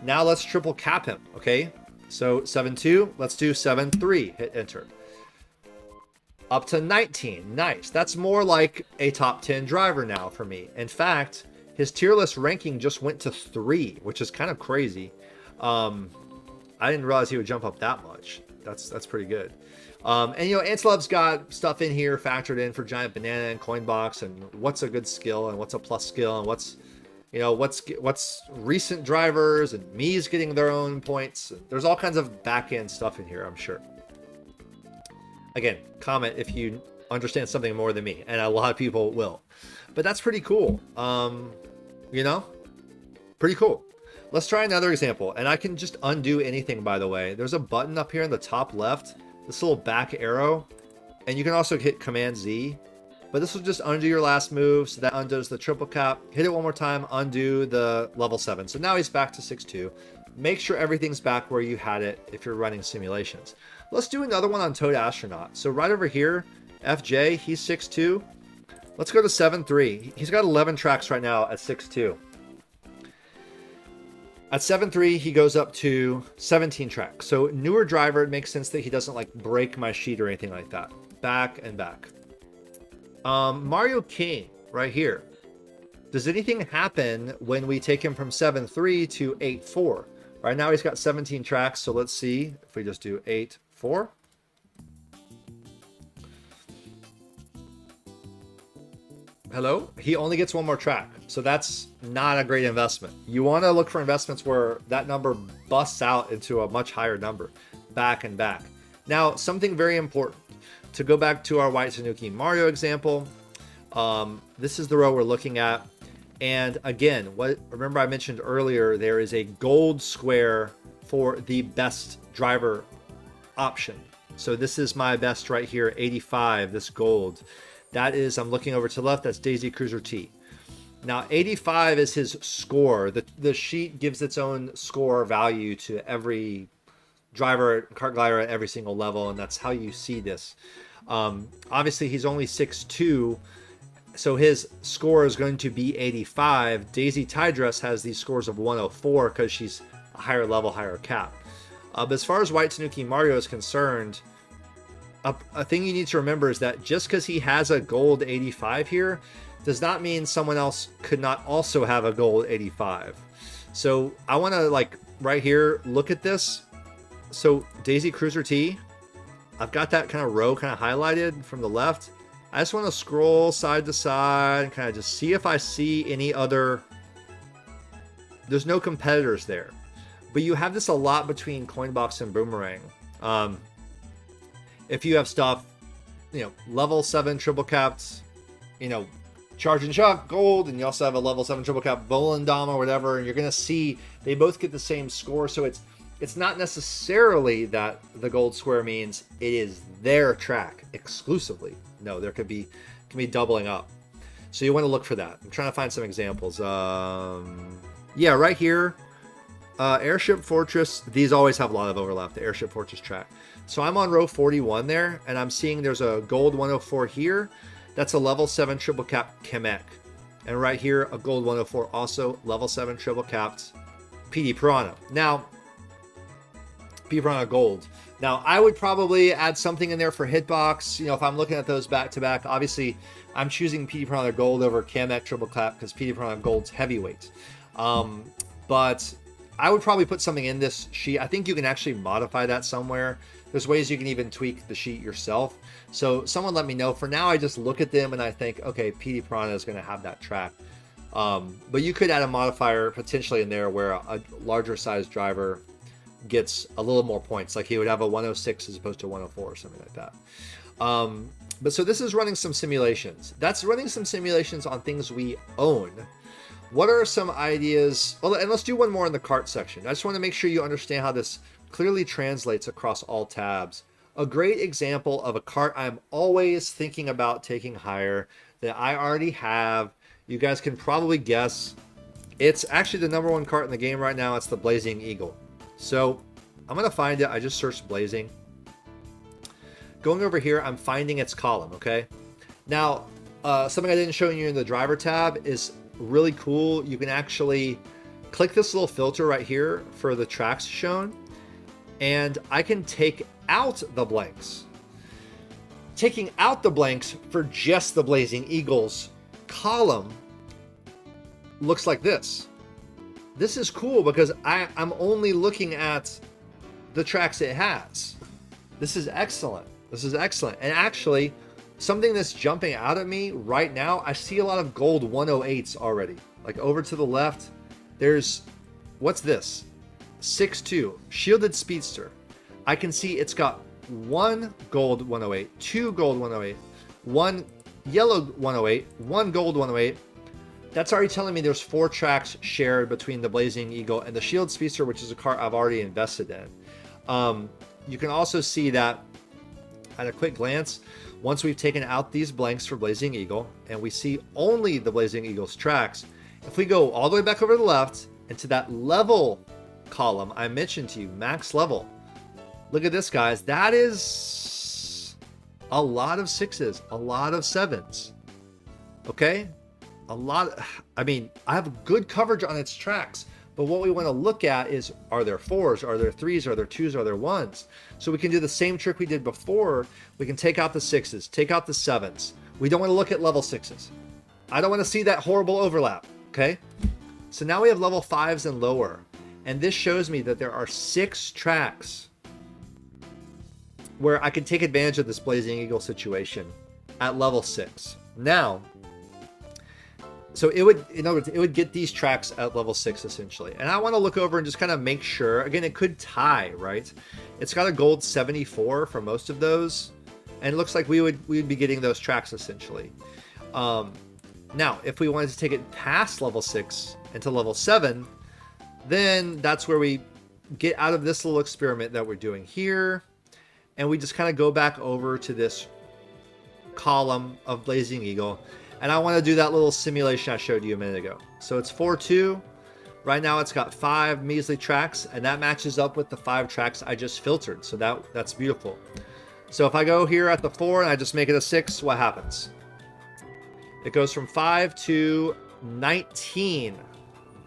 Now let's triple cap him. Okay. So 7-2. Let's do 7-3. Hit enter. Up to 19. Nice. That's more like a top 10 driver now for me. In fact, his tier list ranking just went to 3, which is kind of crazy. I didn't realize he would jump up that much. That's pretty good. And you know, Antilev's got stuff in here factored in for Giant Banana and Coinbox and what's a good skill and what's a plus skill and what's recent drivers and Mii's getting their own points. There's all kinds of back end stuff in here, I'm sure. Again, comment if you understand something more than me, and a lot of people will. But that's pretty cool. You know, pretty cool. Let's try another example, and I can just undo anything, by the way. There's a button up here in the top left, this little back arrow, and you can also hit Command Z, but this will just undo your last move, so that undoes the triple cap. Hit it one more time, undo the level 7. So now he's back to 6-2. Make sure everything's back where you had it if you're running simulations. Let's do another one on Toad Astronaut. So right over here, FJ, he's 6-2. Let's go to 7-3. He's got 11 tracks right now at 6-2. At 7-3, he goes up to 17 tracks. So newer driver, it makes sense that he doesn't like break my sheet or anything like that. Back and back. Mario King, right here. Does anything happen when we take him from 7-3 to 8-4? Right now he's got 17 tracks, so let's see if we just do 8-4. Hello? He only gets one more track, so that's not a great investment. You want to look for investments where that number busts out into a much higher number, back and back. Now, something very important, to go back to our White Tanuki Mario example, this is the row we're looking at. And again, remember I mentioned earlier, there is a gold square for the best driver option. So this is my best right here, 85, this gold. That is, I'm looking over to the left, that's Daisy Cruiser T. Now, 85 is his score. The sheet gives its own score value to every driver, kart glider at every single level, and that's how you see this. Obviously, he's only 6'2", so his score is going to be 85. Daisy Tidress has these scores of 104 because she's a higher level, higher cap. But as far as White Tanuki Mario is concerned, a thing you need to remember is that just because he has a gold 85 here does not mean someone else could not also have a gold 85. So I want to, like, right here, look at this. So Daisy Cruiser T, I've got that kind of row kind of highlighted from the left. I just want to scroll side to side and kind of just see if I see any other. There's no competitors there, but you have this a lot between Coinbox and Boomerang. If you have stuff, you know, level 7 triple capped, you know, Charge and Chuck gold, and you also have a level 7 triple cap Bowling Dom or whatever, and you're gonna see they both get the same score. So it's not necessarily that the gold square means it is their track exclusively. No, there can be doubling up. So you want to look for that. I'm trying to find some examples. Yeah, right here, Airship Fortress. These always have a lot of overlap. The Airship Fortress track. So I'm on row 41 there, and I'm seeing there's a gold 104 here. That's a level 7 triple cap Kamek. And right here, a gold 104 also level 7 triple capped PD Piranha. Now, PD Piranha gold. Now, I would probably add something in there for hitbox. You know, if I'm looking at those back to back, obviously I'm choosing PD Piranha gold over Kamek triple cap because PD Piranha gold's heavyweight. But I would probably put something in this sheet. I think you can actually modify that somewhere. There's ways you can even tweak the sheet yourself. So someone let me know. For now, I just look at them and I think, okay, PD Piranha is going to have that track. But you could add a modifier potentially in there where a larger size driver gets a little more points. Like he would have a 106 as opposed to 104 or something like that. But so this is running some simulations. That's running some simulations on things we own. What are some ideas? Well, and let's do one more in the Kart section. I just want to make sure you understand how this clearly translates across all tabs. A great example of a kart I'm always thinking about taking higher that I already have. You guys can probably guess. It's actually the #1 kart in the game right now. It's the Blazing Eagle. So I'm going to find it. I just searched Blazing. Going over here, I'm finding its column, okay? Now, something I didn't show you in the driver tab is really cool. You can actually click this little filter right here for the tracks shown, and I can take out the blanks. Taking out the blanks for just the Blazing Eagles column looks like this. This is cool because I'm only looking at the tracks it has. This is excellent. This is excellent. And actually, something that's jumping out at me right now, I see a lot of gold 108s already. Like over to the left, there's, what's this? 6'2", Shielded Speedster. I can see it's got one gold 108, two gold 108, one yellow 108, one gold 108. That's already telling me there's 4 tracks shared between the Blazing Eagle and the Shield Speedster, which is a cart I've already invested in. You can also see that at a quick glance, once we've taken out these blanks for Blazing Eagle and we see only the Blazing Eagle's tracks, if we go all the way back over to the left into that level column I mentioned to you, max level, look at this, guys. That is a lot of 6s, a lot of 7s. Okay? A lot. I mean, I have good coverage on its tracks, but what we want to look at is, are there 4s, are there 3s, are there 2s, are there 1s? So we can do the same trick we did before. We can take out the 6s, take out the 7s. We don't want to look at level 6s. I don't want to see that horrible overlap. Okay? So now we have level 5s and lower, and this shows me that there are 6 tracks where I can take advantage of this Blazing Eagle situation at level 6. Now, so it would, in other words, it would get these tracks at level 6 essentially. And I want to look over and just kind of make sure. Again, it could tie, right? It's got a gold 74 for most of those, and it looks like we would be getting those tracks essentially. Now, if we wanted to take it past level 6 into level 7, then that's where we get out of this little experiment that we're doing here, and we just kind of go back over to this column of Blazing Eagle. And I want to do that little simulation I showed you a minute ago. So it's 4-2. Right now it's got 5 measly tracks, and that matches up with the 5 tracks I just filtered. So that's beautiful. So if I go here at the 4 and I just make it a 6, what happens? It goes from 5 to 19,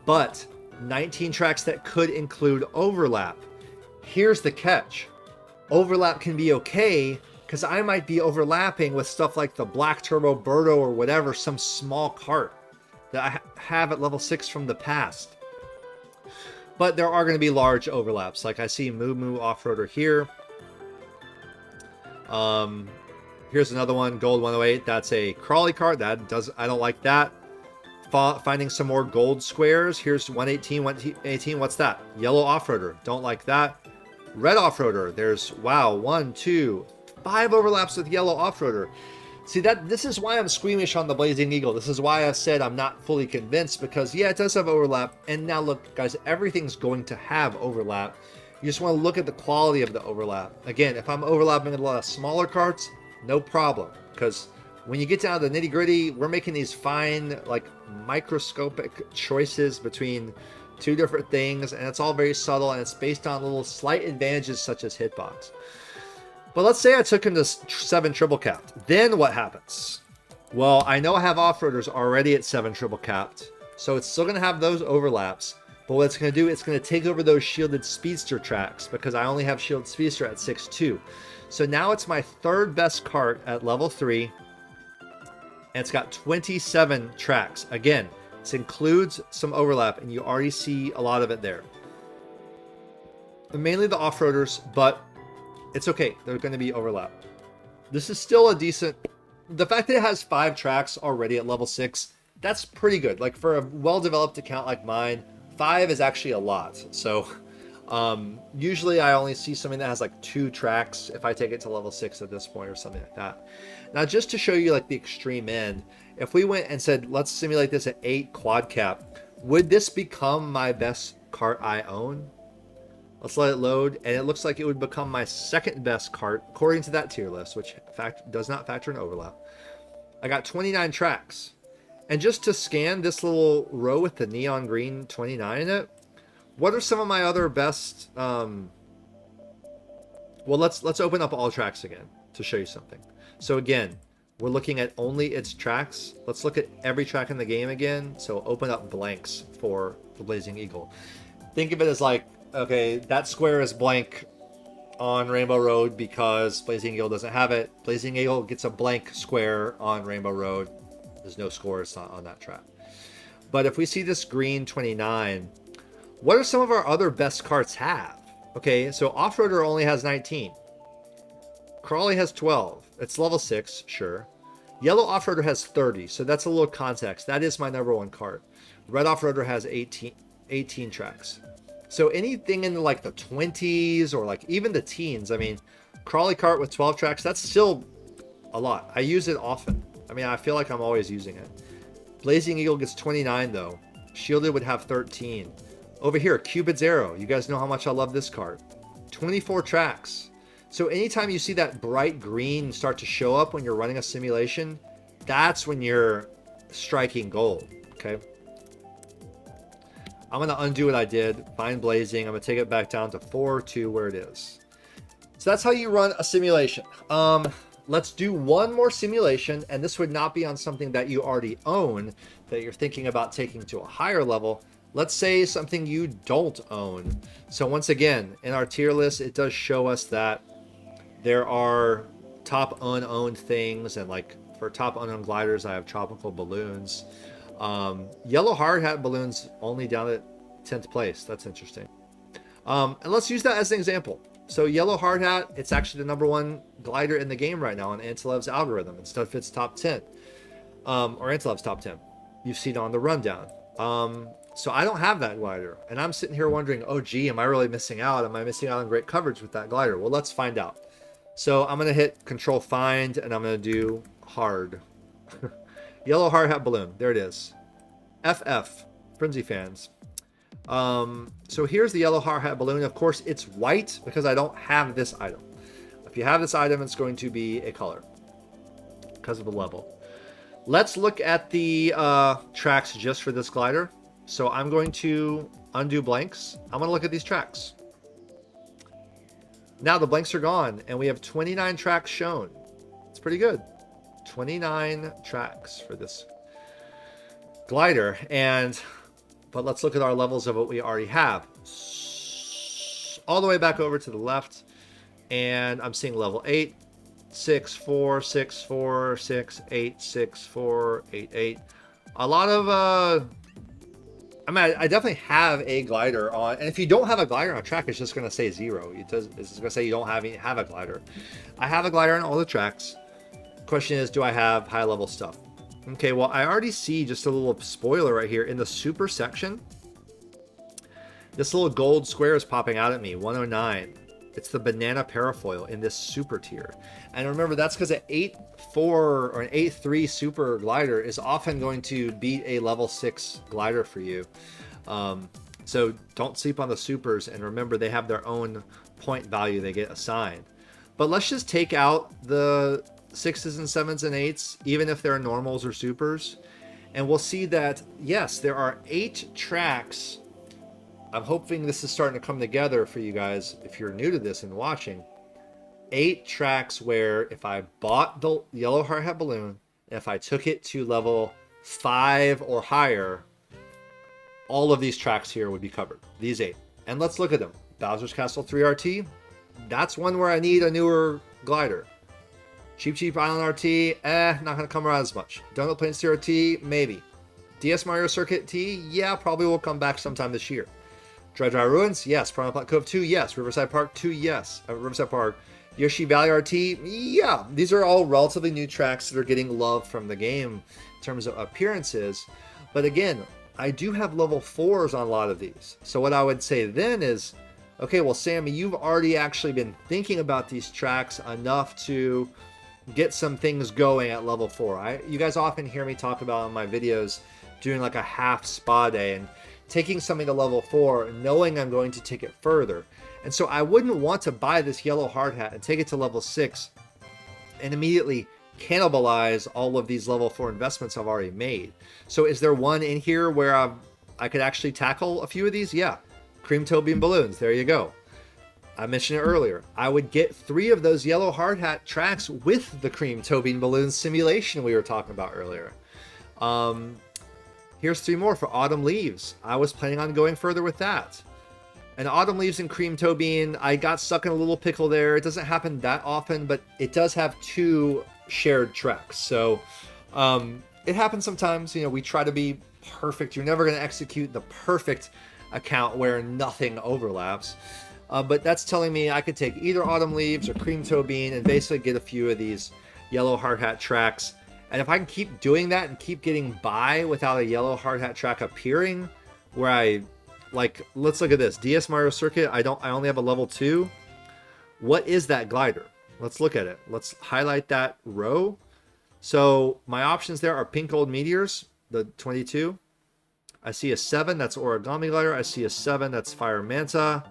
but 19 tracks that could include overlap. Here's the catch. Overlap can be okay, because I might be overlapping with stuff like the Black Turbo Birdo or whatever, some small cart that I have at level 6 from the past. But there are going to be large overlaps. Like I see Moo Moo Off-Roader here. Here's another one, Gold 108. That's a Crawley cart. I don't like that. Finding some more gold squares. Here's 118, 118. What's that? Yellow Off-Roader. Don't like that. Red Off-Roader. There's, wow, 1, 2, 5 overlaps with yellow Off-Roader. See, this is why I'm squeamish on the Blazing Eagle. This is why I said I'm not fully convinced, because yeah, it does have overlap. And now look, guys, everything's going to have overlap. You just want to look at the quality of the overlap. Again, if I'm overlapping with a lot of smaller carts, no problem. Because when you get down to the nitty gritty, we're making these fine, like microscopic choices between 2 different things, and it's all very subtle, and it's based on little slight advantages such as hitbox. But let's say I took him to 7 triple capped. Then what happens? Well, I know I have off-roaders already at 7 triple capped, so it's still going to have those overlaps. But what it's going to do, it's going to take over those shielded speedster tracks, because I only have shielded speedster at 6-2. So now it's my 3rd best cart at level 3, and it's got 27 tracks. Again, this includes some overlap, and you already see a lot of it there. Mainly the off-roaders, but it's okay. They're going to be overlap. This is still a decent... The fact that it has 5 tracks already at level 6, that's pretty good. Like, for a well-developed account like mine, 5 is actually a lot. So, usually I only see something that has like 2 tracks if I take it to level 6 at this point or something like that. Now, just to show you like the extreme end, if we went and said, let's simulate this at 8 quad cap, would this become my best cart I own? Let's let it load, and it looks like it would become my 2nd best cart according to that tier list, which does not factor in overlap. I got 29 tracks. And just to scan this little row with the neon green 29 in it, what are some of my other best... Well, let's open up all tracks again to show you something. So again, we're looking at only its tracks. Let's look at every track in the game again. So open up blanks for the Blazing Eagle. Think of it as like, okay, that square is blank on Rainbow Road because Blazing Eagle doesn't have it. Blazing Eagle gets a blank square on Rainbow Road. There's no scores on that track. But if we see this green 29, what are some of our other best carts have? Okay, so Off-Roader only has 19. Crawley has 12. It's level 6, sure. Yellow Off-Roader has 30, so that's a little context. That is my number 1 cart. Red Off-Roader has 18 tracks. So anything in like the 20s or like even the teens, I mean, Crawley cart with 12 tracks, that's still a lot. I use it often. I mean, I feel like I'm always using it. Blazing Eagle gets 29 though. Shielded would have 13. Over here, Cupid's Arrow. You guys know how much I love this card. 24 tracks. So anytime you see that bright green start to show up when you're running a simulation, that's when you're striking gold, okay? I'm going to undo what I did, find Blazing. I'm going to take it back down to 4 to where it is. So that's how you run a simulation. Let's do one more simulation, and this would not be on something that you already own that you're thinking about taking to a higher level. Let's say something you don't own. So once again, in our tier list, it does show us that there are top unowned things, and like for top unowned gliders, I have tropical balloons. Yellow hard hat balloons only down at 10th place. That's interesting. And let's use that as an example. So yellow hard hat, it's actually the #1 glider in the game right now on Antilev's algorithm. It still fits top 10, or Antilev's top 10. You've seen it on the rundown. So I don't have that glider, and I'm sitting here wondering, oh gee, am I really missing out? Am I missing out on great coverage with that glider? Well, let's find out. So I'm gonna hit Control Find, and I'm gonna do hard. Yellow hard hat balloon, there it is. FF, FrenzyFans. So here's the yellow hard hat balloon. Of course, it's white because I don't have this item. If you have this item, it's going to be a color because of the level. Let's look at the tracks just for this glider. So I'm going to undo blanks. I'm going to look at these tracks. Now the blanks are gone, and we have 29 tracks shown. It's pretty good. 29 tracks for this glider. But let's look at our levels of what we already have. All the way back over to the left, and I'm seeing level 8, 6, 4, 6, 4, 6, 8, 6, 4, 8, 8. A lot of I mean, I definitely have a glider on, and if you don't have a glider on a track, it's just going to say 0. It's just going to say you don't have a glider. I have a glider on all the tracks. Question is, do I have high level stuff? Okay, well, I already see just a little spoiler right here in the super section. This little gold square is popping out at me, 109. It's the banana parafoil in this super tier. And remember, that's because an 8.4 or an 8.3 super glider is often going to beat a level 6 glider for you. So don't sleep on the supers, and remember, they have their own point value they get assigned. But let's just take out the 6s and 7s and 8s, even if they're normals or supers, and we'll see that yes, there are 8 tracks. I'm hoping this is starting to come together for you guys if you're new to this and watching. 8 tracks where if I bought the yellow hard hat balloon, and if I took it to level 5 or higher, all of these tracks here would be covered. These 8. And let's look at them. Bowser's Castle 3 RT. That's one where I need a newer glider. Cheap Island RT, not going to come around as much. Donut Plains CRT, maybe. DS Mario Circuit T, yeah, probably will come back sometime this year. Dry Ruins, yes. Primal Plat Cove 2, yes. Riverside Park 2, yes. Riverside Park. Yoshi Valley RT, yeah. These are all relatively new tracks that are getting love from the game in terms of appearances. But again, I do have level 4s on a lot of these. So what I would say then is, okay, well, Sammy, you've already actually been thinking about these tracks enough to get some things going at level 4. You guys often hear me talk about in my videos doing like a half spa day and taking something to level 4, knowing I'm going to take it further. And so I wouldn't want to buy this yellow hard hat and take it to level 6 and immediately cannibalize all of these level 4 investments I've already made. So is there one in here where I could actually tackle a few of these? Yeah. Cream toe beam balloons. There you go. I mentioned it earlier. I would get 3 of those yellow hard hat tracks with the cream toe beam balloon simulation we were talking about earlier. Here's 3 more for Autumn Leaves. I was planning on going further with that. And Autumn Leaves and Cream Toe Bean, I got stuck in a little pickle there. It doesn't happen that often, but it does have 2 shared tracks. So it happens sometimes. You know, we try to be perfect. You're never going to execute the perfect account where nothing overlaps. But that's telling me I could take either Autumn Leaves or Cream Toe Bean and basically get a few of these yellow hard hat tracks. And if I can keep doing that and keep getting by without a yellow hard hat track appearing, where I, like, let's look at this. DS Mario Circuit, I only have a level 2. What is that glider? Let's look at it. Let's highlight that row. So my options there are pink gold meteors, the 22. I see a 7, that's origami glider. I see a 7, that's fire manta.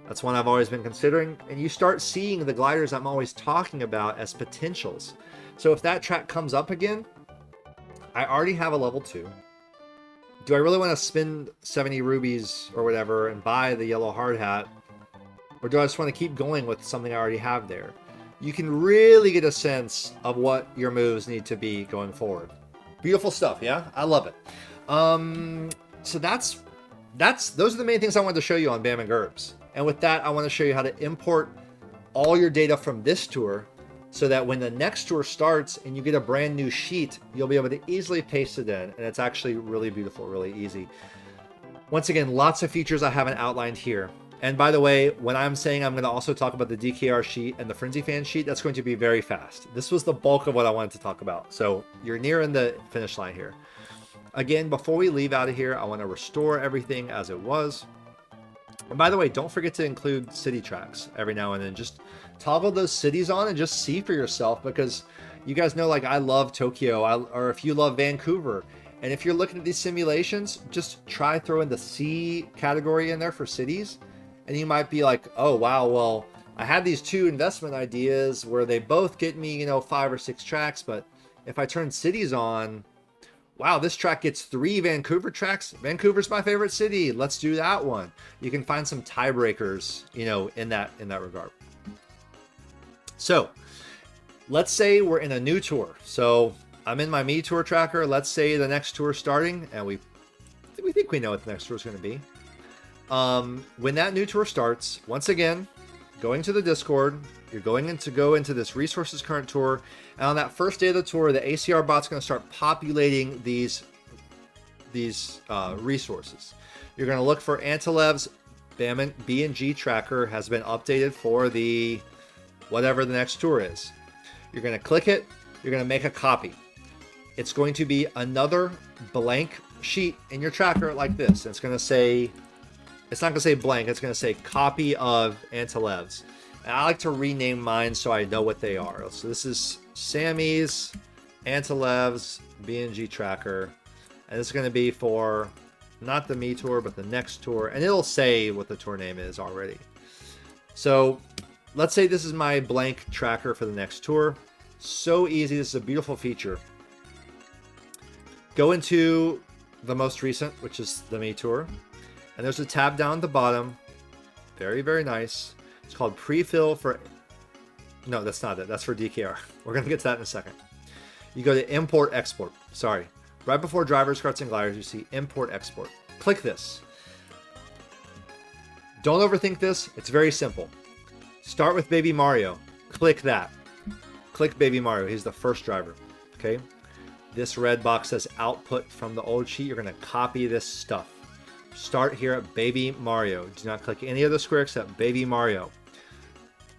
That's one I've always been considering. And you start seeing the gliders I'm always talking about as potentials. So if that track comes up again, I already have a level 2. Do I really want to spend 70 rubies or whatever and buy the yellow hard hat? Or do I just want to keep going with something I already have there? You can really get a sense of what your moves need to be going forward. Beautiful stuff, yeah? I love it. So those are the main things I wanted to show you on Bam and Gerbs. And with that, I want to show you how to import all your data from this tour so that when the next tour starts and you get a brand new sheet, you'll be able to easily paste it in. And it's actually really beautiful, really easy. Once again, lots of features I haven't outlined here. And by the way, when I'm saying I'm going to also talk about the DKR sheet and the FrenzyFans sheet, that's going to be very fast. This was the bulk of what I wanted to talk about. So you're nearing the finish line here. Again, before we leave out of here, I want to restore everything as it was. And by the way, don't forget to include city tracks every now and then. Just toggle those cities on and just see for yourself, because you guys know, like, I love Tokyo, or if you love Vancouver. And if you're looking at these simulations, just try throwing the C category in there for cities. And you might be like, oh, wow, well, I had these 2 investment ideas where they both get me, 5 or 6 tracks. But if I turn cities on, wow, this track gets 3 Vancouver tracks. Vancouver's my favorite city. Let's do that one. You can find some tiebreakers, in that regard. So let's say we're in a new tour. So I'm in my Me Tour tracker. Let's say the next tour is starting, and we think we know what the next tour is going to be. When that new tour starts, once again, going to the Discord, you're going to go into this resources current tour, and on that first day of the tour, the ACR bot's going to start populating these resources. You're going to look for Antilev's B&G tracker has been updated for the whatever the next tour is. You're going to click it. You're going to make a copy. It's going to be another blank sheet in your tracker like this. It's going to say, it's not going to say blank. It's going to say copy of Antilev's. And I like to rename mine so I know what they are. So this is Sammy's Antilev's B&G tracker. And this is going to be for not the Me Tour, but the next tour. And it'll say what the tour name is already. So let's say this is my blank tracker for the next tour. So easy. This is a beautiful feature. Go into the most recent, which is the Me Tour. And there's a tab down at the bottom. Very, very nice. It's called Pre-Fill for... No, that's not it. That's for DKR. We're going to get to that in a second. You go to Import Export. Sorry. Right before drivers, carts, and gliders, you see Import Export. Click this. Don't overthink this. It's very simple. Start with Baby Mario. Click that. Click Baby Mario. He's the first driver. Okay? This red box says Output from the old sheet. You're going to copy this stuff. Start here at Baby Mario. Do not click any other square except Baby Mario.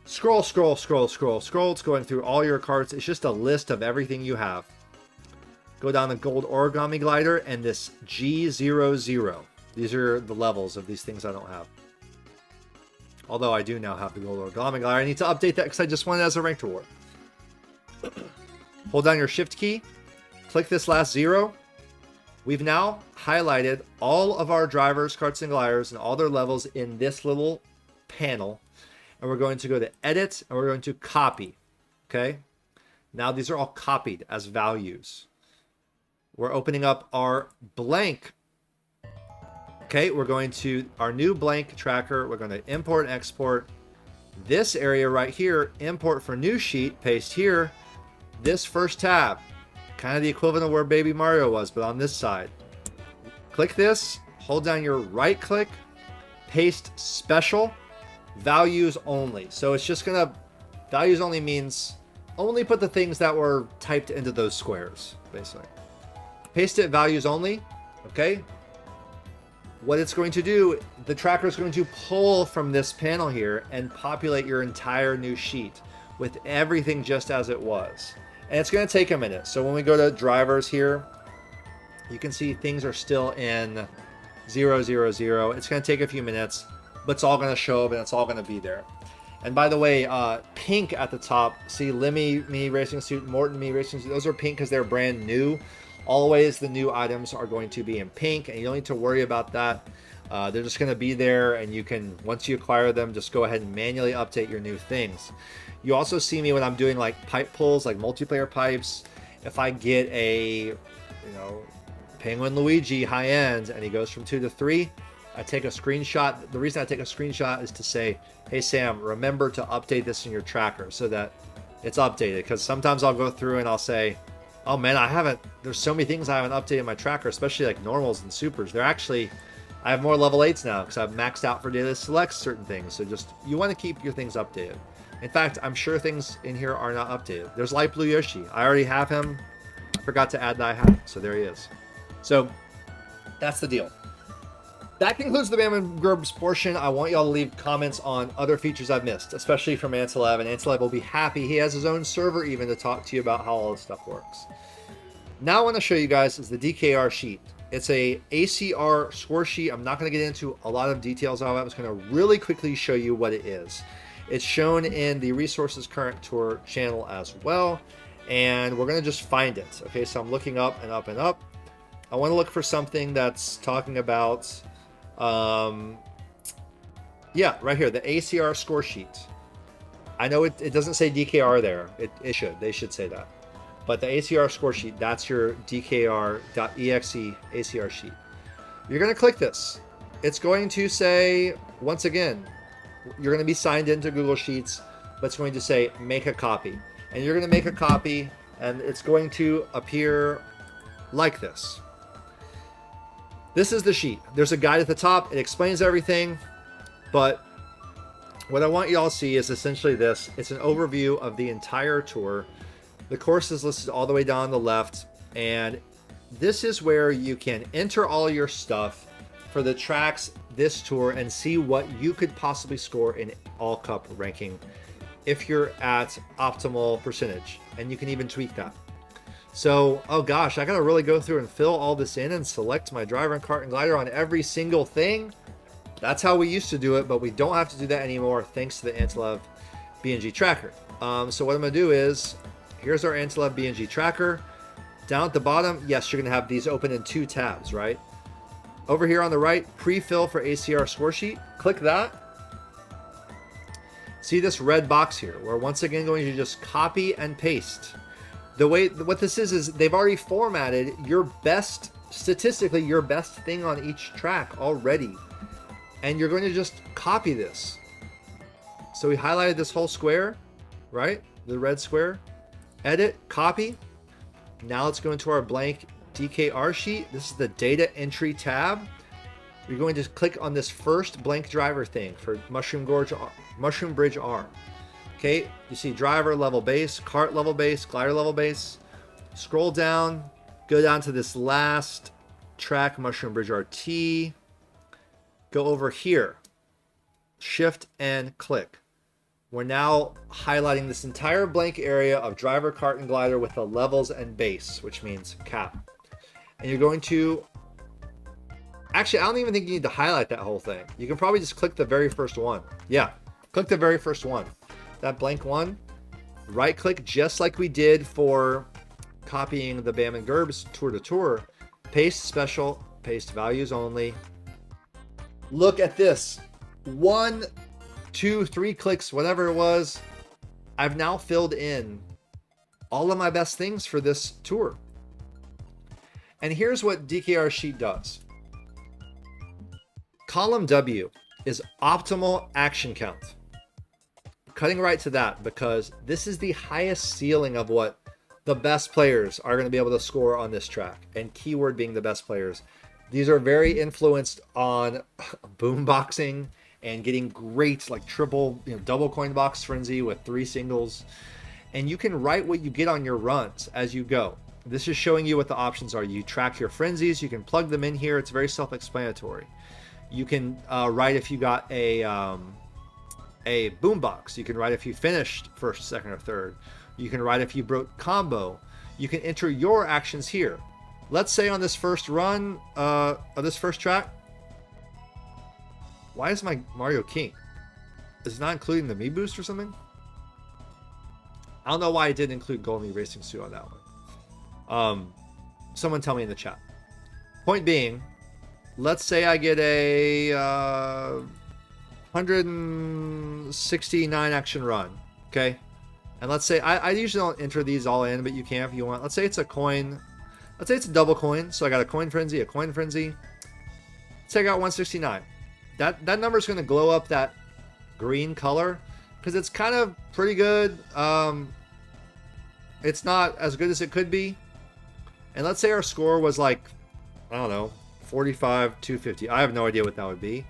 Scroll, scroll, scroll, scroll, scroll. It's going through all your carts. It's just a list of everything you have. Go down the gold origami glider and this G00. These are the levels of these things I don't have. Although I do now have the gold origami glider. I need to update that because I just won it as a ranked award. Hold down your shift key. Click this last 0. We've now highlighted all of our drivers, carts, and gliders and all their levels in this little panel. And we're going to go to Edit, and we're going to Copy. Okay? Now these are all copied as values. We're opening up our blank. Okay, we're going to our new blank tracker. We're going to import and export this area right here. Import for new sheet, paste here. This first tab. Kind of the equivalent of where Baby Mario was, but on this side. Click this, hold down your right click, paste special, values only. So it's just gonna, values only means only put the things that were typed into those squares, basically. Paste it, values only, okay? What it's going to do, the tracker is going to pull from this panel here and populate your entire new sheet with everything just as it was. And it's going to take a minute. So when we go to drivers here, you can see things are still in 000. It's going to take a few minutes, but it's all going to show up and it's all going to be there. And by the way, pink at the top, see Lemmy Me Racing Suit, Morton Me Racing Suit, those are pink because they're brand new. Always the new items are going to be in pink, and you don't need to worry about that. They're just going to be there, and you can, once you acquire them, just go ahead and manually update your new things. You also see me when I'm doing like pipe pulls, like multiplayer pipes. If I get a, you know, Penguin Luigi high end and he goes from 2 to 3, I take a screenshot. The reason I take a screenshot is to say, hey Sam, remember to update this in your tracker so that it's updated. Because sometimes I'll go through and I'll say, oh man, there's so many things I haven't updated in my tracker, especially like normals and supers. They're actually, I have more level 8s now because I've maxed out for data to select certain things. So just, you want to keep your things updated. In fact, I'm sure things in here are not updated. There's Light Blue Yoshi. I already have him. I forgot to add that I have it. So there he is. So that's the deal. That concludes the Bam Gerbs portion. I want y'all to leave comments on other features I've missed, especially from Antilev, and Antilev will be happy. He has his own server even to talk to you about how all this stuff works. Now I want to show you guys is the DKR sheet. It's a ACR score sheet. I'm not going to get into a lot of details of it. I'm just going to really quickly show you what it is. It's shown in the Resources Current Tour channel as well, and we're going to just find it. Okay, so I'm looking up and up and up. I want to look for something that's talking about yeah, right here, the ACR score sheet. I know it doesn't say DKR there. It should. They should say that. But the ACR score sheet, that's your DKR.exe ACR sheet. You're going to click this. It's going to say, once again, you're going to be signed into Google Sheets, but it's going to say make a copy. And you're going to make a copy, and it's going to appear like this. This is the sheet. There's a guide at the top. It explains everything, but what I want you all to see is essentially this. It's an overview of the entire tour. The course is listed all the way down on the left, and this is where you can enter all your stuff for the tracks this tour and see what you could possibly score in all cup ranking if you're at optimal percentage, and you can even tweak that. So, oh gosh, I gotta really go through and fill all this in and select my driver and kart and glider on every single thing. That's how we used to do it, but we don't have to do that anymore thanks to the Antilev BNG Tracker. So what I'm gonna do is, here's our Antilev BNG Tracker. Down at the bottom, yes, you're gonna have these open in 2 tabs, right? Over here on the right, pre-fill for ACR score sheet. Click that. See this red box here? We're once again going to just copy and paste. The way, what this is they've already formatted your best, statistically, your best thing on each track already. And you're going to just copy this. So we highlighted this whole square, right? The red square. Edit, copy. Now let's go into our blank DKR sheet. This is the data entry tab. You're going to click on this first blank driver thing for Mushroom Bridge R. Okay, you see driver level base, kart level base, glider level base. Scroll down, go down to this last track, Mushroom Bridge RT. Go over here, shift and click. We're now highlighting this entire blank area of driver, kart, and glider with the levels and base, which means cap. And you're going to, actually, I don't even think you need to highlight that whole thing. You can probably just click the very first one. Yeah, click the very first one. That blank one, right click just like we did for copying the Bam Gerbs tour to tour. Paste special, paste values only. Look at this. 1, 2, 3 clicks, whatever it was. I've now filled in all of my best things for this tour. And here's what DKR sheet does. Column W is optimal action count. Cutting right to that because this is the highest ceiling of what the best players are going to be able to score on this track, and keyword being the best players. These are very influenced on boomboxing and getting great like triple, double coin box frenzy with 3 singles, and you can write what you get on your runs as you go. This is showing you what the options are. You track your frenzies, you can plug them in here. It's very self-explanatory. You can write if you got a boombox. You can write if you finished first, second, or third. You can write if you broke combo. You can enter your actions here. Let's say on this first run of this first track, why is my Mario King? Is it not including the Me Boost or something? I don't know why I didn't include Golden Me Racing Suit on that one. Someone tell me in the chat. Point being, let's say I get a 169 action run, okay? And let's say, I usually don't enter these all in, but you can if you want. Let's say it's a coin. Let's say it's a double coin. So I got a coin frenzy, a coin frenzy. Let's say I got 169. That number is going to glow up that green color because it's kind of pretty good. It's not as good as it could be. And let's say our score was like, I don't know, 45, 250. I have no idea what that would be.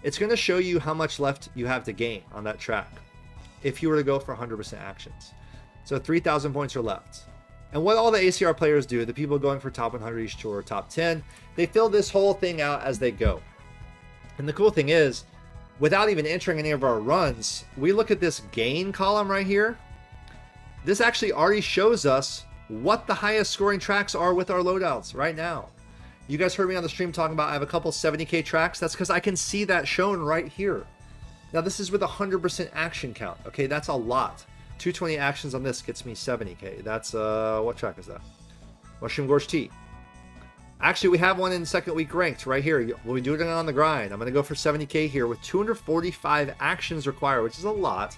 It's going to show you how much left you have to gain on that track if you were to go for 100% actions. So 3,000 points are left. And what all the ACR players do, the people going for top 100 each tour, top 10, they fill this whole thing out as they go. And the cool thing is, without even entering any of our runs, we look at this gain column right here. This actually already shows us what the highest scoring tracks are with our loadouts right now. You guys heard me on the stream talking about I have a couple 70k tracks. That's because I can see that shown right here. Now this is with 100% action count. Okay, that's a lot. 220 actions on this gets me 70k. That's what track is that? Mushroom Gorge T. Actually, we have one in second week ranked right here. We'll be doing it on the grind. I'm going to go for 70k here with 245 actions required, which is a lot.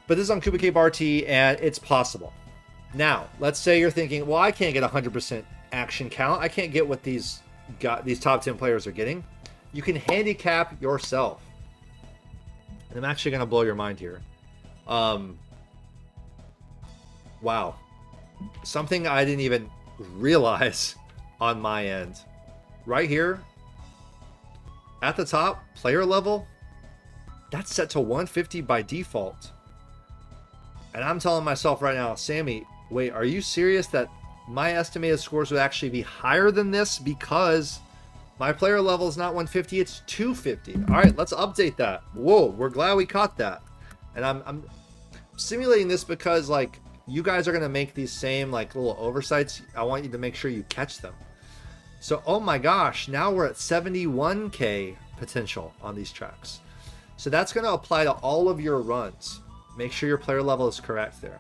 But this is on Kuba K Bar T, and it's possible. Now, let's say you're thinking, well, I can't get 100% action count. I can't get what these top 10 players are getting. You can handicap yourself. And I'm actually going to blow your mind here. Wow. Something I didn't even realize on my end. Right here, at the top, player level, that's set to 150 by default. And I'm telling myself right now, Sammy, wait, are you serious that my estimated scores would actually be higher than this because my player level is not 150, it's 250. All right, let's update that. Whoa, we're glad we caught that. And I'm simulating this because like you guys are going to make these same like little oversights. I want you to make sure you catch them. So, oh my gosh, now we're at 71k potential on these tracks. So that's going to apply to all of your runs. Make sure your player level is correct there.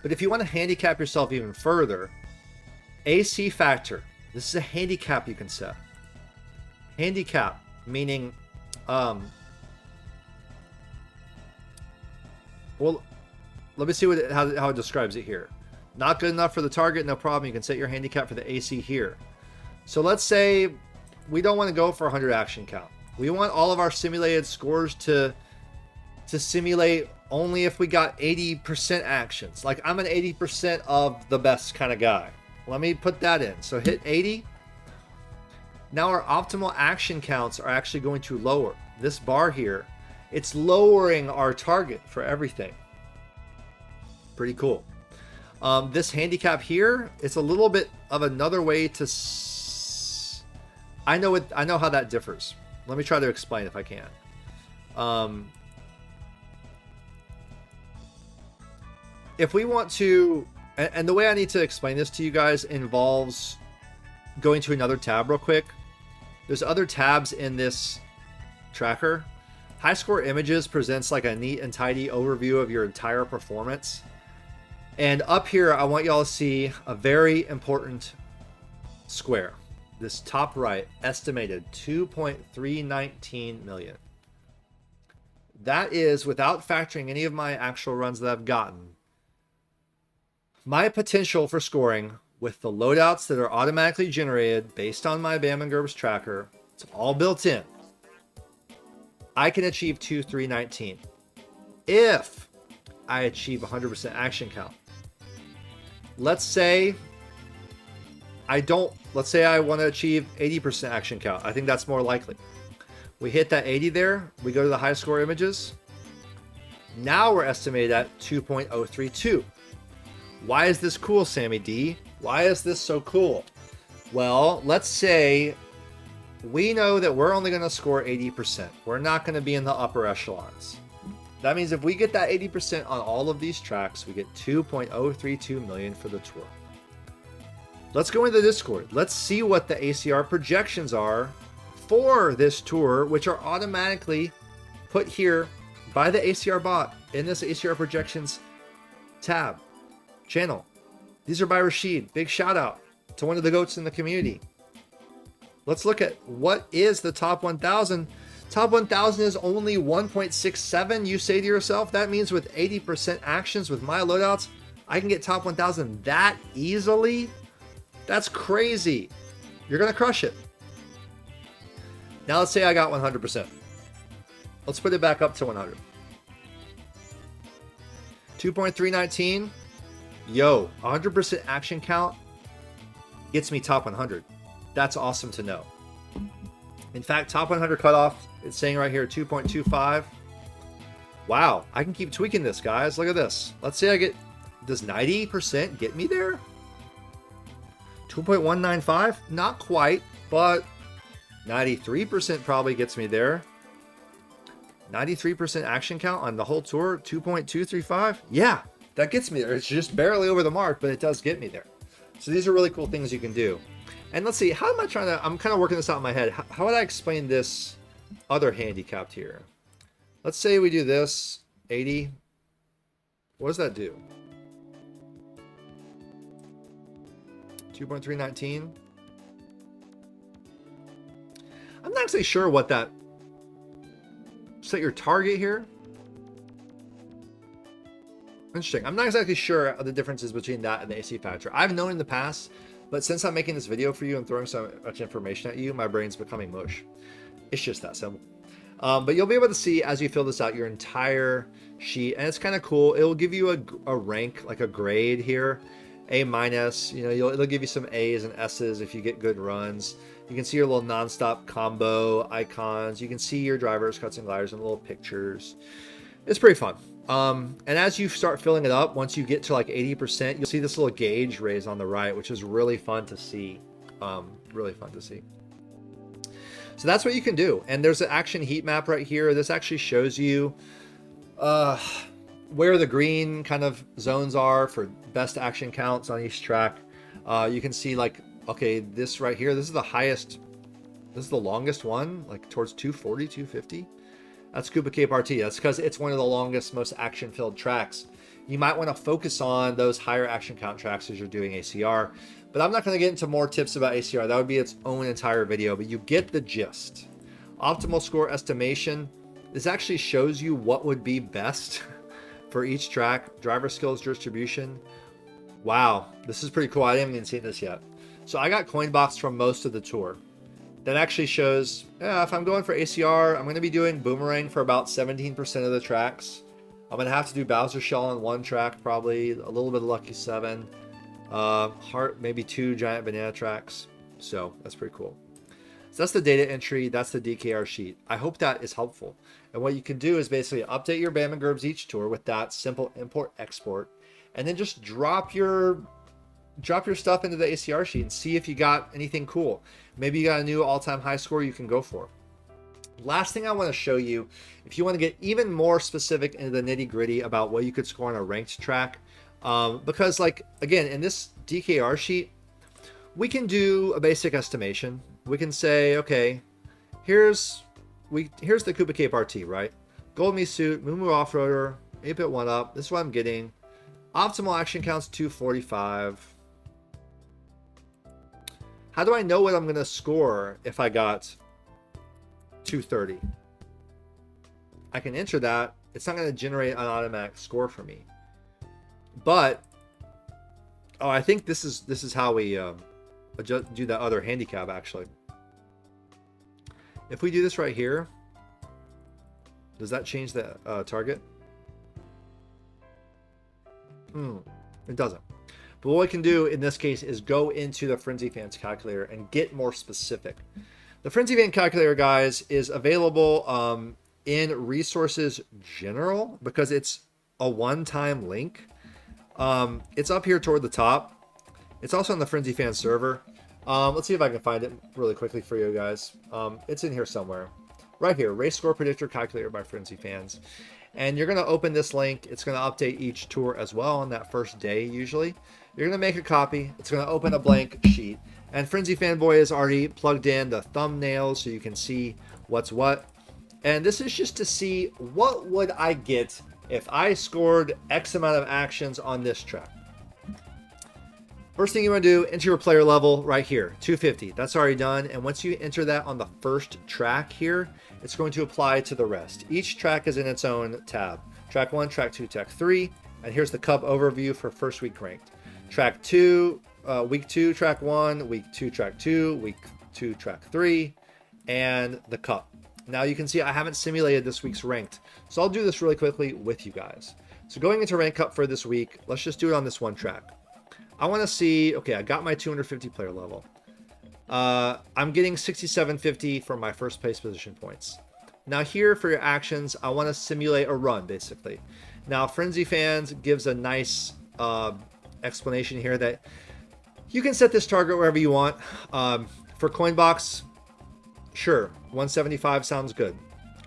But if you want to handicap yourself even further, AC factor. This is a handicap you can set. Handicap, meaning, well, let me see how it describes it here. Not good enough for the target, no problem. You can set your handicap for the AC here. So let's say we don't want to go for 100 action count. We want all of our simulated scores to simulate only if we got 80% actions. Like I'm an 80% of the best kind of guy. Let me put that in. So hit 80. Now our optimal action counts are actually going to lower. This bar here, it's lowering our target for everything. Pretty cool. This handicap here, it's a little bit of another way to... I know how that differs. Let me try to explain if I can. If we want to... And the way I need to explain this to you guys involves going to another tab real quick. There's other tabs in this tracker. High Score Images presents like a neat and tidy overview of your entire performance. And up here, I want y'all to see a very important square. This top right, estimated 2.319 million. That is, without factoring any of my actual runs that I've gotten, my potential for scoring with the loadouts that are automatically generated based on my Bam Gerbs Tracker. It's all built in. I can achieve 2.319 if I achieve 100% action count. Let's say I don't. Let's say I want to achieve 80% action count. I think that's more likely. We hit that 80 there. We go to the high score images. Now we're estimated at 2.032. Why is this cool, Sammy D? Why is this so cool? Well, let's say we know that we're only going to score 80%. We're not going to be in the upper echelons. That means if we get that 80% on all of these tracks, we get 2.032 million for the tour. Let's go into Discord. Let's see what the ACR projections are for this tour, which are automatically put here by the ACR bot in this ACR projections tab channel. These are by Rashid. Big shout out to one of the goats in the community. Let's look at what is the top 1000. Top 1000 is only 1.67. You say to yourself, that means with 80% actions with my loadouts, I can get top 1000 that easily? That's crazy. You're going to crush it. Now let's say I got 100%. Let's put it back up to 100. 2.319. Yo, 100% action count gets me top 100. That's awesome to know. In fact, top 100 cutoff, it's saying right here 2.25. Wow, I can keep tweaking this, guys. Look at this. Let's say I get, does 90% get me there? 2.195? Not quite, but 93% probably gets me there. 93% action count on the whole tour, 2.235. Yeah, that gets me there. It's just barely over the mark, but it does get me there. So these are really cool things you can do. And let's see, how am I trying to, I'm kind of working this out in my head. How would I explain this other handicap here? Let's say we do this, 80. What does that do? 2.319. I'm not actually sure what that, set your target here. Interesting. I'm not exactly sure of the differences between that and the AC factor. I've known in the past, but since I'm making this video for you and throwing so much information at you, my brain's becoming mush. It's just that simple. But you'll be able to see as you fill this out your entire sheet, and it's kind of cool. It will give you a rank, like a grade here, A-, you know, it'll give you some A's and S's if you get good runs. You can see your little non-stop combo icons. You can see your drivers, cuts and gliders, and little pictures. It's pretty fun. And as you start filling it up, once you get to like 80%, you'll see this little gauge raise on the right, which is really fun to see. Really fun to see. So that's what you can do. And there's an action heat map right here. This actually shows you where the green kind of zones are for best action counts on each track. You can see like, okay, this right here, this is the highest, this is the longest one, like towards 240, 250. That's Scuba Cape RT. That's because it's one of the longest, most action-filled tracks. You might want to focus on those higher action count tracks as you're doing ACR. But I'm not going to get into more tips about ACR. That would be its own entire video, but you get the gist. Optimal score estimation. This actually shows you what would be best for each track. Driver skills distribution. Wow, this is pretty cool. I haven't even seen this yet. So I got Coinbox from most of the tour. That actually shows, yeah, if I'm going for ACR, I'm going to be doing Boomerang for about 17% of the tracks. I'm going to have to do Bowser Shell on one track, probably a little bit of Lucky 7. Heart, maybe 2 Giant Banana tracks. So that's pretty cool. So that's the data entry. That's the DKR sheet. I hope that is helpful. And what you can do is basically update your Bam Gerbs each tour with that simple import export, and then just drop your stuff into the ACR sheet and see if you got anything cool. Maybe you got a new all-time high score you can go for. Last thing I want to show you, if you want to get even more specific into the nitty-gritty about what you could score on a ranked track, because like, again, in this DKR sheet, we can do a basic estimation. We can say, okay, here's the Koopa Cape RT, right? Gold Me Suit, Moo Off-Roader, 8-bit 1-up. This is what I'm getting. Optimal action counts 245. How do I know what I'm going to score if I got 230? I can enter that. It's not going to generate an automatic score for me. But, oh, I think this is how we do that other handicap, actually. If we do this right here, does that change the target? It doesn't. But what we can do in this case is go into the FrenzyFans Calculator and get more specific. The FrenzyFans Calculator, guys, is available in Resources General because it's a one-time link. It's up here toward the top. It's also on the FrenzyFans server. Let's see if I can find it really quickly for you guys. It's in here somewhere. Right here, Race Score Predictor Calculator by FrenzyFans. And you're going to open this link. It's going to update each tour as well on that first day, usually. You're going to make a copy. It's going to open a blank sheet. And Frenzy Fanboy has already plugged in the thumbnail so you can see what's what. And this is just to see what would I get if I scored X amount of actions on this track. First thing you want to do, enter your player level right here, 250. That's already done. And once you enter that on the first track here, it's going to apply to the rest. Each track is in its own tab. Track 1, Track 2, Track 3. And here's the Cup overview for first week ranked. Track 2, Week 2, Track 1, Week 2, Track 2, Week 2, Track 3, and the Cup. Now you can see I haven't simulated this week's ranked. So I'll do this really quickly with you guys. So going into Rank Cup for this week, let's just do it on this one track. I want to see, okay, I got my 250 player level. I'm getting 6750 for my first place position points. Now here for your actions, I want to simulate a run basically. Now Frenzy Fans gives a nice explanation here that you can set this target wherever you want. For Coinbox, sure, 175 sounds good.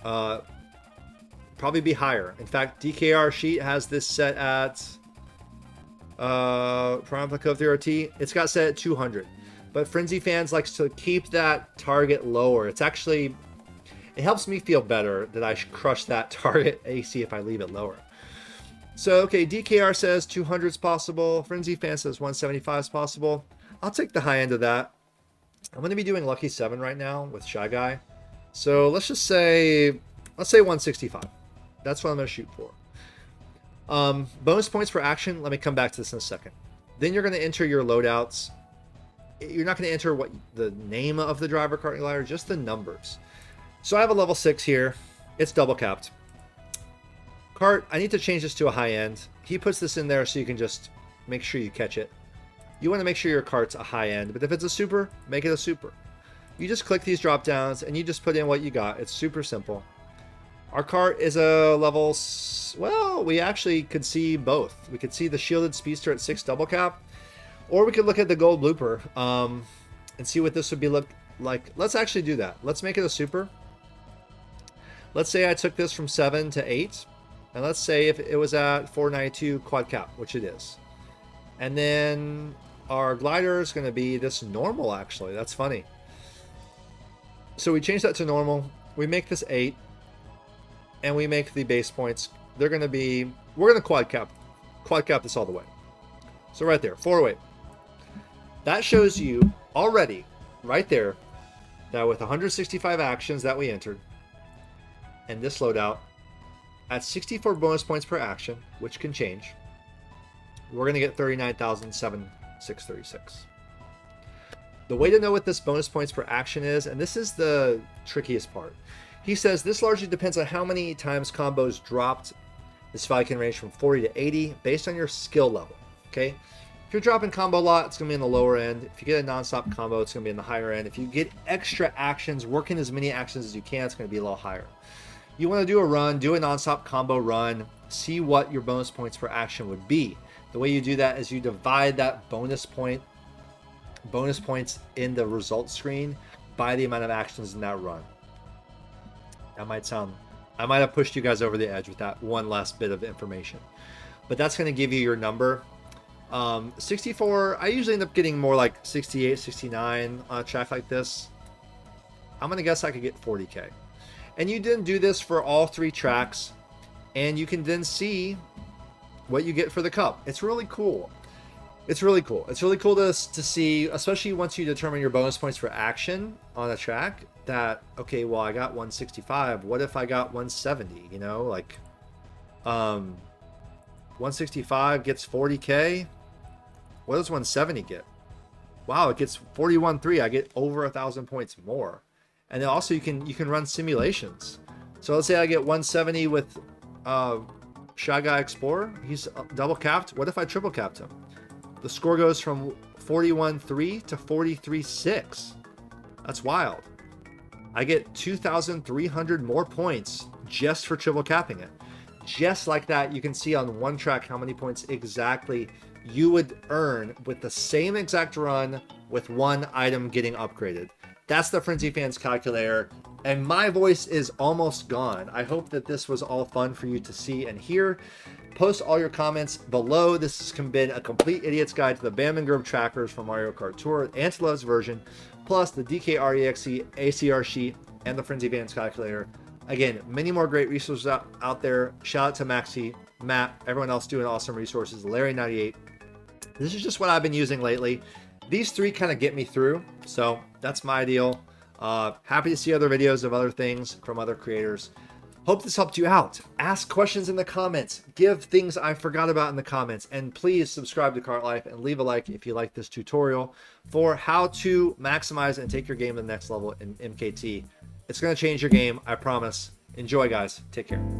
Probably be higher. In fact, DKR Sheet has this set at it's got set at 200, but Frenzy Fans likes to keep that target lower. It's actually, it helps me feel better that I should crush that target AC if I leave it lower. So okay, DKR says 200 is possible. Frenzy Fans says 175 is possible. I'll take the high end of that. I'm going to be doing Lucky 7 right now with Shy Guy. So let's just say, let's say 165. That's what I'm going to shoot for. Bonus points for action. Let me come back to this in a second. Then you're going to enter your loadouts. You're not going to enter what the name of the driver cart glider, just the numbers. So I have a level 6 here. It's double capped. Kart, I need to change this to a high end. He puts this in there so you can just make sure you catch it. You want to make sure your kart's a high end, but if it's a super, make it a super. You just click these drop downs and you just put in what you got. It's super simple. Our kart is a level, well, we actually could see both. We could see the shielded speedster at 6 double cap, or we could look at the gold blooper and see what this would be look like. Let's actually do that. Let's make it a super. Let's say I took this from 7 to 8, and let's say if it was at 492 quad cap, which it is. And then our glider is going to be this normal, actually. That's funny. So we change that to normal. We make this 8. And we make the base points. They're going to be, we're going to quad cap this all the way. So right there, 408. That shows you already, right there, that with 165 actions that we entered, and this loadout, at 64 bonus points per action, which can change, we're going to get 39,736. The way to know what this bonus points per action is, and this is the trickiest part, he says this largely depends on how many times combos dropped. This value can range from 40 to 80 based on your skill level. Okay, if you're dropping combo a lot, it's going to be in the lower end. If you get a non-stop combo, it's going to be in the higher end. If you get extra actions, working as many actions as you can, it's going to be a little higher. You want to do a run, do a non-stop combo run, see what your bonus points per action would be. The way you do that is you divide that bonus points in the results screen by the amount of actions in that run. That might sound, I might have pushed you guys over the edge with that one last bit of information, but that's going to give you your number. 64, I usually end up getting more like 68, 69 on a track like this. I'm going to guess I could get 40K. And you didn't do this for all 3 tracks, and you can then see what you get for the cup. It's really cool. It's really cool. It's really cool to see, especially once you determine your bonus points for action on a track, that, okay, well, I got 165. What if I got 170? You know, like 165 gets 40K. What does 170 get? Wow, it gets 41.3. I get over 1,000 points more. And then also you can run simulations. So let's say I get 170 with Shy Guy Explorer. He's double capped. What if I triple capped him? The score goes from 41.3 to 43.6. That's wild. I get 2,300 more points just for triple capping it. Just like that, you can see on one track how many points exactly you would earn with the same exact run with one item getting upgraded. That's the FrenzyFans Calculator, and my voice is almost gone. I hope that this was all fun for you to see and hear. Post all your comments below. This has been a complete idiot's guide to the Bam Gerbs trackers for Mario Kart Tour, Antilev's version, plus the DKR.exe ACR Sheet and the FrenzyFans Calculator. Again, many more great resources out there. Shout out to Maxi, Matt, everyone else doing awesome resources, Larry98. This is just what I've been using lately. These three kind of get me through, so that's my deal. Happy to see other videos of other things from other creators. Hope this helped you out. Ask questions in the comments. Give things I forgot about in the comments. And please subscribe to Kart Life and leave a like if you like this tutorial for how to maximize and take your game to the next level in MKT. It's going to change your game, I promise. Enjoy, guys. Take care.